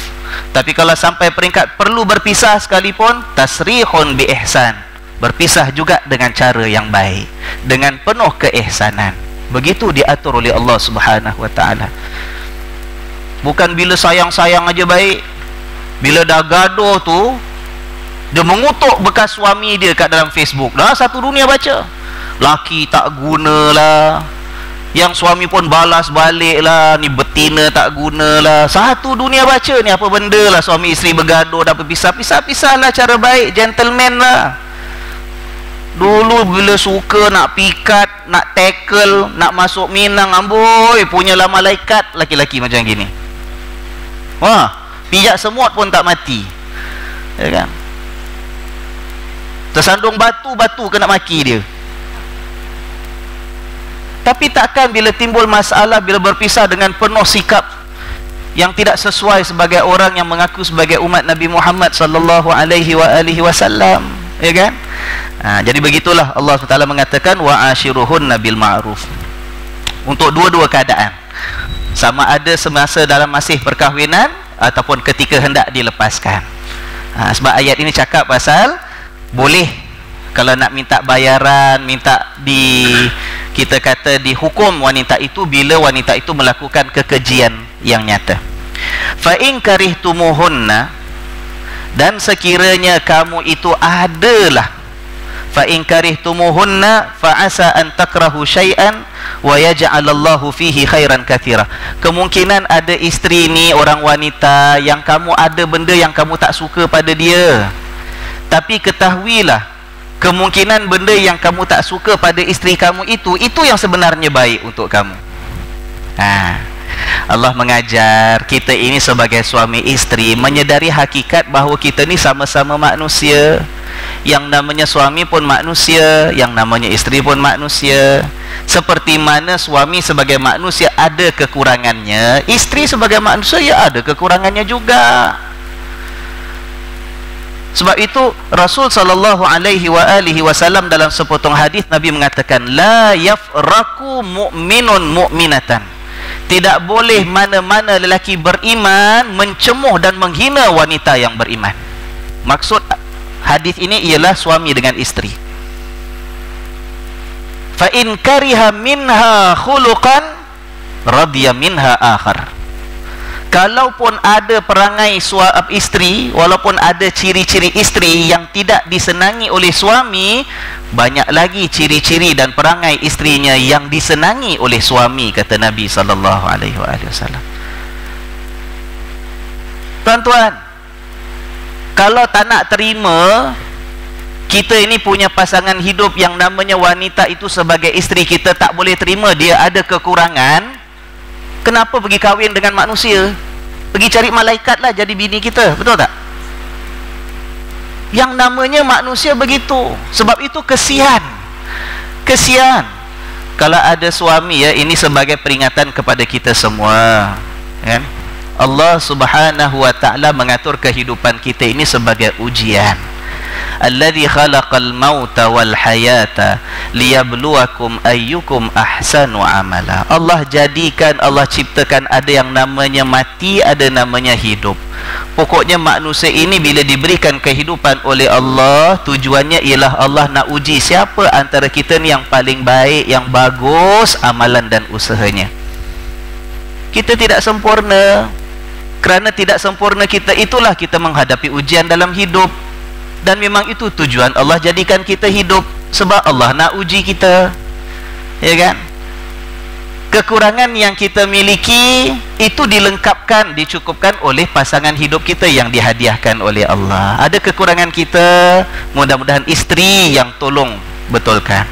Tapi kalau sampai peringkat perlu berpisah sekalipun, tasrihun bi ihsan, berpisah juga dengan cara yang baik, dengan penuh keihsanan. Begitu diatur oleh Allah Subhanahu wa taala. Bukan bila sayang-sayang aja baik, bila dah gaduh tu dia mengutuk bekas suami dia kat dalam Facebook. Dah satu dunia baca, laki tak guna lah, yang suami pun balas balik lah, ni betina tak guna lah. Satu dunia baca ni apa benda lah, suami isteri bergaduh dah berpisah-pisah lah, cara baik, gentleman lah. Dulu bila suka nak pikat, nak tackle, nak masuk Minang, amboi, punyalah malaikat laki-laki macam gini. Wah, pijak semut pun tak mati, ya kan? Tersandung batu kena maki dia. Tapi takkan bila timbul masalah, bila berpisah dengan penuh sikap yang tidak sesuai sebagai orang yang mengaku sebagai umat Nabi Muhammad sallallahu alaihi wasallam, ya kan? Jadi begitulah Allah SWT mengatakan wa'ashiruhunna bil ma'ruf. Untuk dua-dua keadaan, sama ada semasa dalam masih perkahwinan ataupun ketika hendak dilepaskan. Sebab ayat ini cakap pasal boleh Kalau nak minta bayaran, minta kita kata dihukum wanita itu bila wanita itu melakukan kekejian yang nyata. Fa in karihtumuhunna, dan sekiranya kamu itu adalah, fa in karihtumuhunna fa asa an takrahu syai'an wa yaj'alallahu fihi khairan katsira. Kemungkinan ada isteri ni, orang wanita yang kamu ada benda yang kamu tak suka pada dia. Tapi ketahuilah, kemungkinan benda yang kamu tak suka pada isteri kamu itu yang sebenarnya baik untuk kamu. Allah mengajar kita ini sebagai suami isteri menyedari hakikat bahawa kita ni sama-sama manusia. Yang namanya suami pun manusia, yang namanya isteri pun manusia. Seperti mana suami sebagai manusia ada kekurangannya, isteri sebagai manusia ya ada kekurangannya juga. Sebab itu Rasul sallallahu alaihi wasallam dalam sepotong hadis Nabi mengatakan, la yafraku mu'minun mu'minatan. Tidak boleh mana-mana lelaki beriman mencemuh dan menghina wanita yang beriman. Maksud hadis ini ialah suami dengan isteri. Fa in kariha minha khuluqan radiya minha akhar. Kalaupun ada perangai isteri, walaupun ada ciri-ciri isteri yang tidak disenangi oleh suami, banyak lagi ciri-ciri dan perangai isterinya yang disenangi oleh suami, kata Nabi sallallahu alaihi wasallam. Tuan-tuan, kalau tak nak terima kita ini punya pasangan hidup yang namanya wanita itu sebagai isteri kita, tak boleh terima dia ada kekurangan, kenapa pergi kahwin dengan manusia? Pergi cari malaikat lah jadi bini kita, betul tak? Yang namanya manusia begitu. Sebab itu kesian kalau ada suami, ya, ini sebagai peringatan kepada kita semua, kan? Allah subhanahu wa ta'ala mengatur kehidupan kita ini sebagai ujian. Alladzi khalaqal mauta wal hayata liyabluwakum ayyukum ahsanu amala. Allah jadikan, Allah ciptakan ada yang namanya mati, ada namanya hidup. Pokoknya manusia ini bila diberikan kehidupan oleh Allah, tujuannya ialah Allah nak uji siapa antara kita ni yang paling baik, yang bagus amalan dan usahanya. Kita tidak sempurna. Kerana tidak sempurna kita, itulah kita menghadapi ujian dalam hidup. Dan memang itu tujuan Allah jadikan kita hidup, sebab Allah nak uji kita, ya kan? Kekurangan yang kita miliki itu dilengkapkan, dicukupkan oleh pasangan hidup kita yang dihadiahkan oleh Allah. Ada kekurangan kita, mudah-mudahan isteri yang tolong betulkan.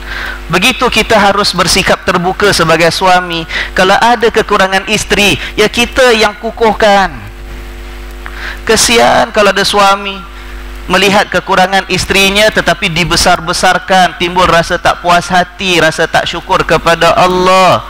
Begitu kita harus bersikap terbuka sebagai suami. Kalau ada kekurangan isteri, ya kita yang kukuhkan. Kesian kalau ada suami melihat kekurangan isterinya tetapi dibesar-besarkan, timbul rasa tak puas hati, rasa tak syukur kepada Allah,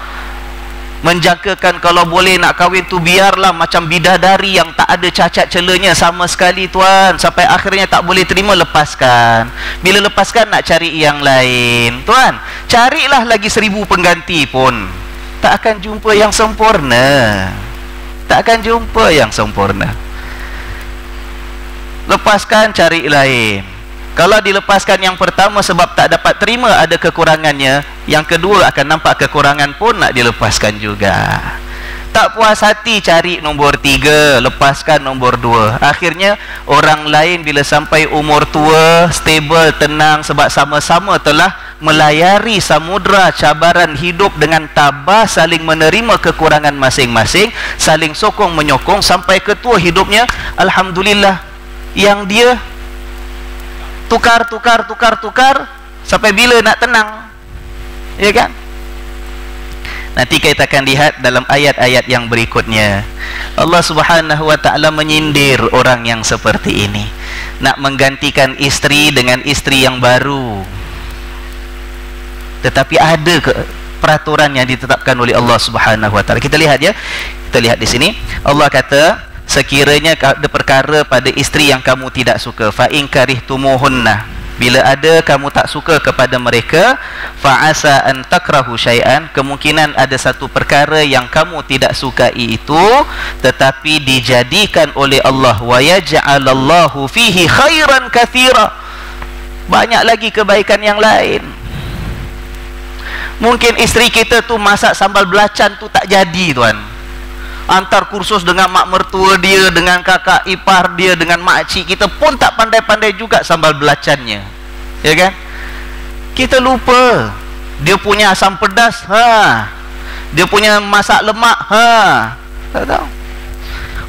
menjangkakan kalau boleh nak kahwin tu biarlah macam bidadari yang tak ada cacat celanya sama sekali, tuan, sampai akhirnya tak boleh terima, lepaskan. Bila lepaskan nak cari yang lain, tuan, carilah lagi 1000 pengganti pun tak akan jumpa yang sempurna, tak akan jumpa yang sempurna. Lepaskan, cari lain. Kalau dilepaskan yang pertama sebab tak dapat terima ada kekurangannya, yang kedua akan nampak kekurangan pun nak dilepaskan juga. Tak puas hati, cari nombor 3, lepaskan nombor 2. Akhirnya orang lain bila sampai umur tua, stable, tenang, sebab sama-sama telah melayari samudra cabaran hidup dengan tabah, saling menerima kekurangan masing-masing, saling sokong menyokong sampai ketua hidupnya, alhamdulillah. Yang dia tukar sampai bila nak tenang, ya kan? Nanti kita akan lihat dalam ayat-ayat yang berikutnya, Allah subhanahu wa ta'ala menyindir orang yang seperti ini, nak menggantikan isteri dengan isteri yang baru, tetapi ada peraturan yang ditetapkan oleh Allah subhanahu wa ta'ala. Kita lihat, ya, kita lihat di sini Allah kata, sekiranya ada perkara pada isteri yang kamu tidak suka, fa in karihtumuhunna, bila ada kamu tak suka kepada mereka, fa asa an takrahu syai'an, kemungkinan ada satu perkara yang kamu tidak sukai itu tetapi dijadikan oleh Allah, wa yaj'alallahu fihi khairan katsira, banyak lagi kebaikan yang lain. Mungkin isteri kita tu masak sambal belacan tu tak jadi tuan, antar kursus dengan mak mertua dia, dengan kakak ipar dia, dengan makcik kita pun tak pandai-pandai juga sambal belacannya, ya kan? Kita lupa dia punya asam pedas, dia punya masak lemak, tak tahu.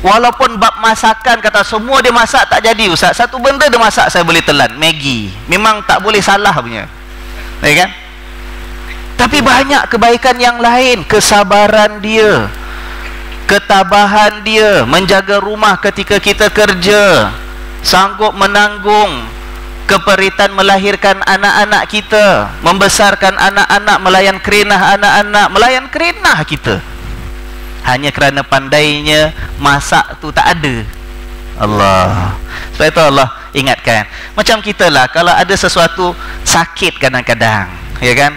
Walaupun bab masakan kata semua dia masak tak jadi ustaz, satu benda dia masak saya boleh telan, Maggi, memang tak boleh salah punya, ya kan? Tapi banyak kebaikan yang lain, kesabaran dia, ketabahan dia, menjaga rumah ketika kita kerja, sanggup menanggung keperitan melahirkan anak-anak kita, membesarkan anak-anak, melayan kerenah anak-anak, melayan kerenah kita, hanya kerana pandainya masak tu tak ada. Allah. Sebab itu Allah ingatkan. Macam kita lah, kalau ada sesuatu sakit kadang-kadang, ya kan,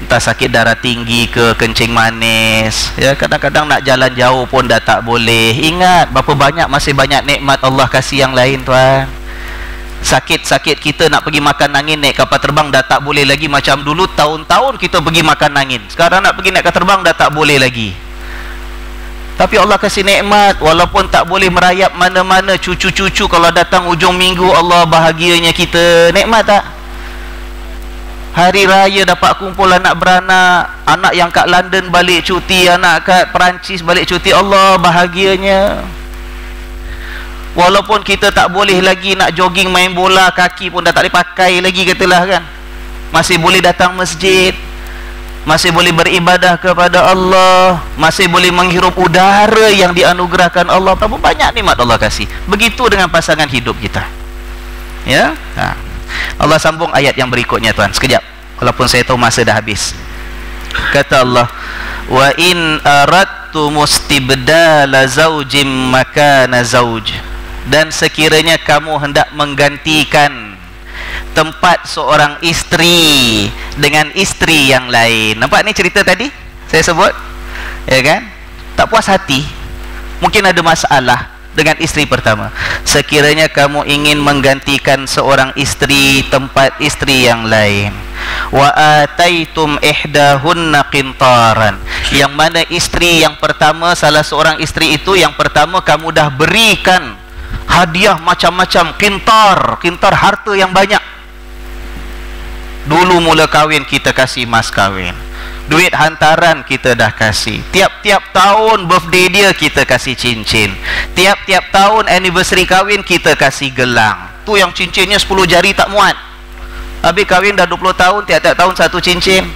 entah sakit darah tinggi ke, kencing manis, ya, kadang-kadang nak jalan jauh pun dah tak boleh. Ingat berapa banyak, masih banyak nikmat Allah kasih yang lain tuan. Sakit-sakit kita nak pergi makan angin, naik kapal terbang dah tak boleh lagi. Macam dulu tahun-tahun kita pergi makan angin, sekarang nak pergi naik kapal terbang dah tak boleh lagi. Tapi Allah kasih nikmat, walaupun tak boleh merayap mana-mana, cucu-cucu kalau datang ujung minggu, Allah bahagianya kita. Nikmat tak? Hari raya dapat kumpul anak beranak, anak yang kat London balik cuti, anak kat Perancis balik cuti, Allah bahagianya. Walaupun kita tak boleh lagi nak jogging, main bola, kaki pun dah tak boleh pakai lagi katalah kan, masih boleh datang masjid, masih boleh beribadah kepada Allah, masih boleh menghirup udara yang dianugerahkan Allah. Berapa banyak nikmat Allah kasih. Begitu dengan pasangan hidup kita, ya. Allah sambung ayat yang berikutnya tuan, sekejap, walaupun saya tahu masa dah habis. Kata Allah, wa in aradtu mustibdala zaujim makana zauj, dan sekiranya kamu hendak menggantikan tempat seorang isteri dengan isteri yang lain. Nampak ni cerita tadi saya sebut, ya kan? Tak puas hati, mungkin ada masalah dengan isteri pertama. Sekiranya kamu ingin menggantikan seorang isteri tempat isteri yang lain, wa ataitum ihdahunna qintaran, yang mana isteri yang pertama, salah seorang isteri itu yang pertama kamu dah berikan hadiah macam-macam, qintar harta yang banyak. Dulu mula kahwin kita kasih mas kahwin, duit hantaran kita dah kasih, tiap-tiap tahun birthday dia kita kasih cincin, tiap-tiap tahun anniversary kahwin kita kasih gelang. Tu yang cincinnya 10 jari tak muat, habis kahwin dah 20 tahun, tiap-tiap tahun satu cincin,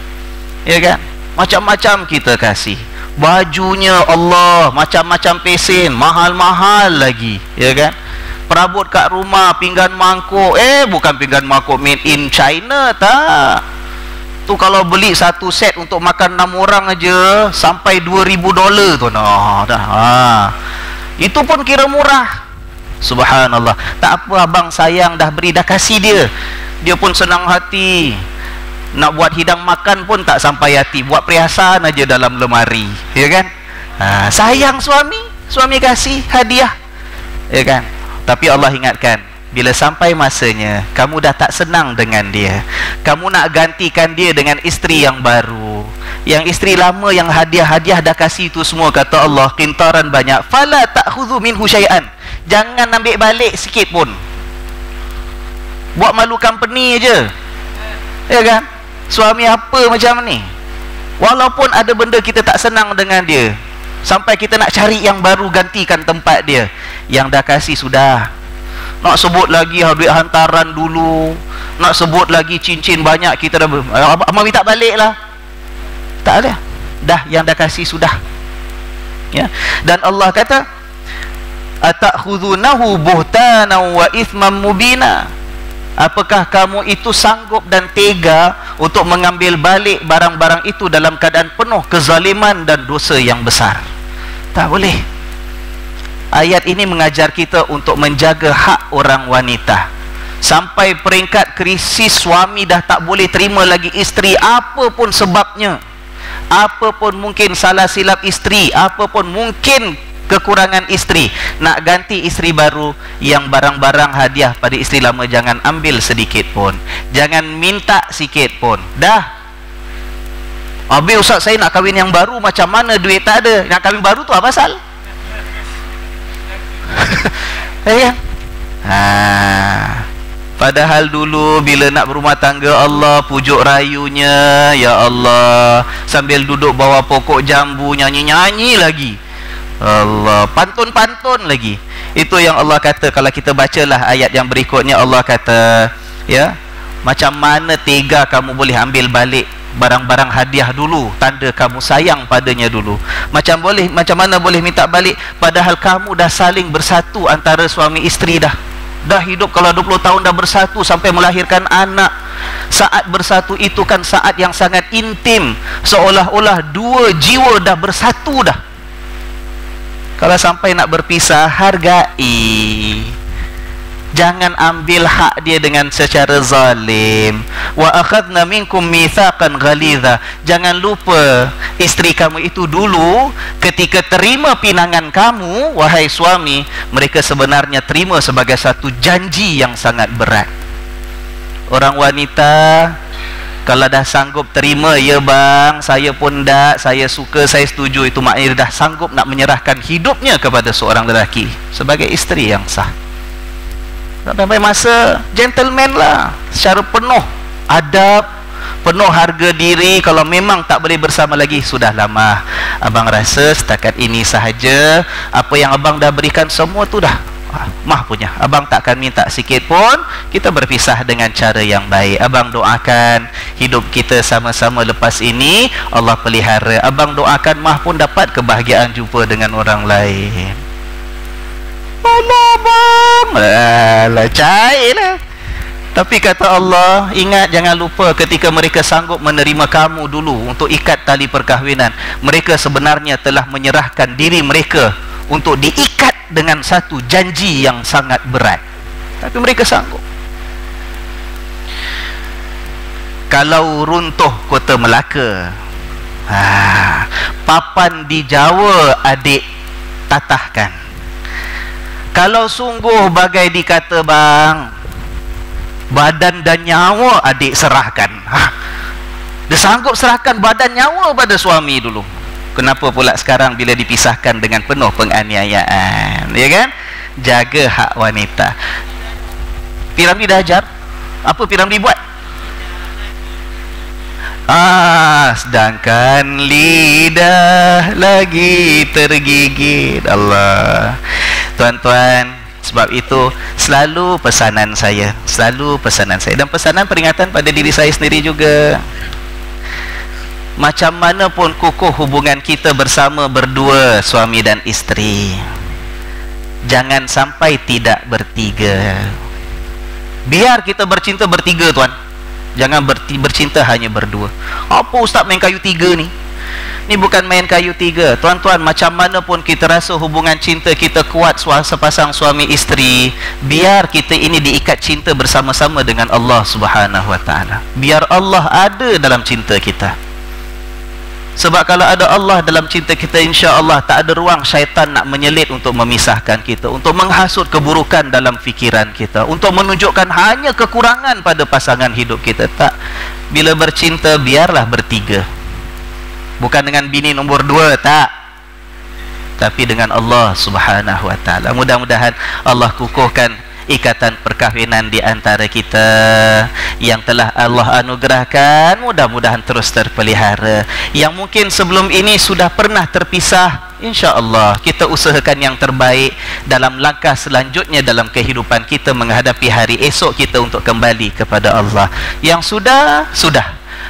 ya kan? Macam-macam kita kasih. Bajunya Allah macam-macam pesen, mahal-mahal lagi, ya kan? Perabot kat rumah, pinggan mangkuk, bukan pinggan mangkuk made in China, tak. Tu kalau beli satu set untuk makan 6 orang aja sampai $2,000 tu. Itu pun kira murah. Subhanallah. Tak apa, abang sayang dah beri, dah kasih dia, dia pun senang hati. Nak buat hidang makan pun tak sampai hati, buat perhiasan aja dalam lemari, ya kan? Sayang suami kasih hadiah, ya kan? Tapi Allah ingatkan, bila sampai masanya kamu dah tak senang dengan dia, kamu nak gantikan dia dengan isteri yang baru, yang isteri lama yang hadiah-hadiah dah kasih tu semua, kata Allah, qintaran banyak, fala ta'khudhu minhu syai'an, jangan ambil balik sikit pun. Buat malu company aja, ya kan? Suami apa macam ni? Walaupun ada benda kita tak senang dengan dia, sampai kita nak cari yang baru gantikan tempat dia, yang dah kasih sudah. Nak sebut lagi duit hantaran dulu, nak sebut lagi cincin banyak, kita dah abang minta balik lah, tak ada, dah yang dah kasih sudah, ya. Dan Allah kata, atakhudhunahu buhtanan wa ithman mubina, apakah kamu itu sanggup dan tega untuk mengambil balik barang-barang itu dalam keadaan penuh kezaliman dan dosa yang besar? Tak boleh. Ayat ini mengajar kita untuk menjaga hak orang wanita. Sampai peringkat krisis, suami dah tak boleh terima lagi isteri, apapun sebabnya, apapun mungkin salah silap isteri, apapun mungkin kekurangan isteri, nak ganti isteri baru, yang barang-barang hadiah pada isteri lama jangan ambil sedikit pun, jangan minta sikit pun. Dah, habis ustaz saya nak kahwin yang baru, macam mana duit tak ada, nak kahwin baru tu apa pasal? Ya. Padahal dulu bila nak berumah tangga, Allah pujuk rayunya, ya Allah, sambil duduk bawah pokok jambu nyanyi-nyanyi lagi, Allah, pantun-pantun lagi. Itu yang Allah kata. Kalau kita bacalah ayat yang berikutnya, Allah kata, ya, macam mana tega kamu boleh ambil balik barang-barang hadiah dulu, tanda kamu sayang padanya dulu. Macam mana boleh minta balik, padahal kamu dah saling bersatu antara suami isteri, dah hidup, kalau 20 tahun dah bersatu sampai melahirkan anak. Saat bersatu itu kan saat yang sangat intim, seolah-olah dua jiwa dah bersatu dah. Kalau sampai nak berpisah, hargai. Jangan ambil hak dia dengan secara zalim. Wa akhadna minkum mitsaqan ghalidha. Jangan lupa, isteri kamu itu dulu ketika terima pinangan kamu, wahai suami, mereka sebenarnya terima sebagai satu janji yang sangat berat. Orang wanita kalau dah sanggup terima, ya bang, saya pun dah, saya suka, saya setuju, itu maknanya dah sanggup nak menyerahkan hidupnya kepada seorang lelaki sebagai isteri yang sah. Sampai masa gentleman lah, secara penuh adab, penuh harga diri. Kalau memang tak boleh bersama lagi, sudah lama, abang rasa setakat ini sahaja, apa yang abang dah berikan semua tu dah mah punya, abang tak akan minta sikit pun, kita berpisah dengan cara yang baik. Abang doakan hidup kita sama-sama lepas ini Allah pelihara. Abang doakan mah pun dapat kebahagiaan jumpa dengan orang lain. Alah bang, alah cairlah. Tapi kata Allah, ingat, jangan lupa, ketika mereka sanggup menerima kamu dulu untuk ikat tali perkahwinan, mereka sebenarnya telah menyerahkan diri mereka untuk diikat dengan satu janji yang sangat berat. Tapi mereka sanggup. Kalau runtuh kota Melaka, papan di Jawa adik tatahkan. Kalau sungguh bagai dikata bang, badan dan nyawa adik serahkan. Dia sanggup serahkan badan nyawa pada suami dulu. Kenapa pula sekarang bila dipisahkan dengan penuh penganiayaan, ya kan? Jaga hak wanita. Piramli dah ajar. Apa Piramli buat? Sedangkan lidah lagi tergigit. Allah. Tuan-tuan, sebab itu selalu pesanan saya, dan pesanan peringatan pada diri saya sendiri juga. Macam mana pun kukuh hubungan kita bersama berdua, suami dan isteri, jangan sampai tidak bertiga. Biar kita bercinta bertiga, tuan. Jangan bercinta hanya berdua. Apa ustaz main kayu tiga ni? Ni bukan main kayu tiga, tuan-tuan. Macam mana pun kita rasa hubungan cinta kita kuat sepasang suami isteri, biar kita ini diikat cinta bersama-sama dengan Allah Subhanahu Wa Taala. Biar Allah ada dalam cinta kita. Sebab kalau ada Allah dalam cinta kita, insya Allah tak ada ruang syaitan nak menyelit untuk memisahkan kita, untuk menghasut keburukan dalam fikiran kita, untuk menunjukkan hanya kekurangan pada pasangan hidup kita. Tak. Bila bercinta, biarlah bertiga. Bukan dengan bini nombor 2, tak, tapi dengan Allah Subhanahu Wa Taala. Mudah-mudahan Allah kukuhkan ikatan perkahwinan di antara kita yang telah Allah anugerahkan, mudah-mudahan terus terpelihara. Yang mungkin sebelum ini sudah pernah terpisah, insya-Allah kita usahakan yang terbaik dalam langkah selanjutnya dalam kehidupan kita menghadapi hari esok kita untuk kembali kepada Allah. Yang sudah.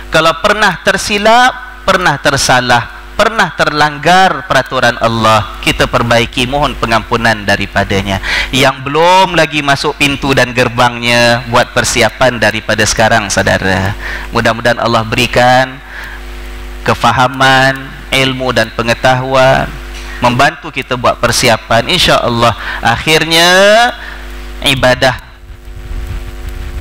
Kalau pernah tersilap, pernah tersalah, pernah terlanggar peraturan Allah, kita perbaiki, mohon pengampunan daripadanya. Yang belum lagi masuk pintu dan gerbangnya, buat persiapan daripada sekarang, saudara. Mudah-mudahan Allah berikan kefahaman, ilmu dan pengetahuan, membantu kita buat persiapan. Insya Allah akhirnya ibadah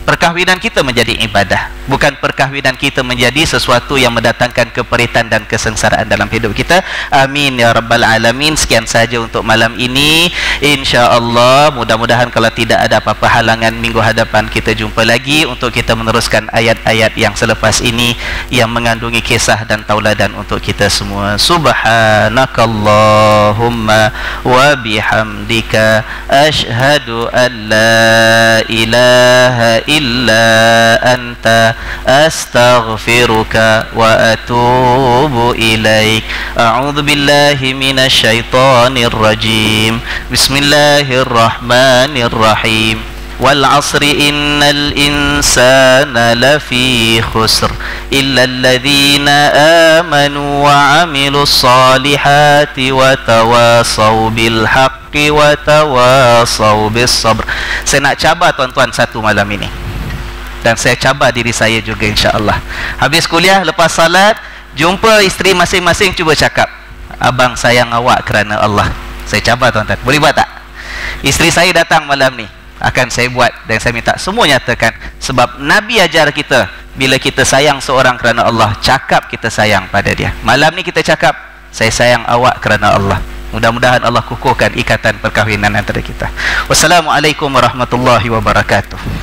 perkahwinan kita menjadi ibadah, bukan perkahwinan kita menjadi sesuatu yang mendatangkan keperitan dan kesengsaraan dalam hidup kita. Amin ya rabbal alamin. Sekian saja untuk malam ini, insya-Allah. Mudah-mudahan kalau tidak ada apa-apa halangan, minggu hadapan kita jumpa lagi untuk kita meneruskan ayat-ayat yang selepas ini yang mengandungi kisah dan tauladan untuk kita semua. Subhanakallahumma wa bihamdika asyhadu an la ilaha illa anta astaghfiruka wa atubu ilaik. A'udzu billahi minasy syaithanir rajim. Bismillahirrahmanirrahim. Wal 'asri innal insana lafi khusr illa alladhina amanu wa 'amilus salihati wa tawasaw bil haqqi wa tawasaw bis sabr. Saya nak cabar tuan-tuan satu malam ini, dan saya cabar diri saya juga, insya-Allah. Habis kuliah, lepas salat, jumpa isteri masing-masing, cuba cakap, abang sayang awak kerana Allah. Saya cabar tuan-tuan, boleh buat tak? Isteri saya datang malam ni, akan saya buat, dan saya minta semua nyatakan. Sebab Nabi ajar kita, bila kita sayang seorang kerana Allah, cakap kita sayang pada dia. Malam ni kita cakap, saya sayang awak kerana Allah. Mudah-mudahan Allah kukuhkan ikatan perkahwinan antara kita. Wassalamualaikum warahmatullahi wabarakatuh.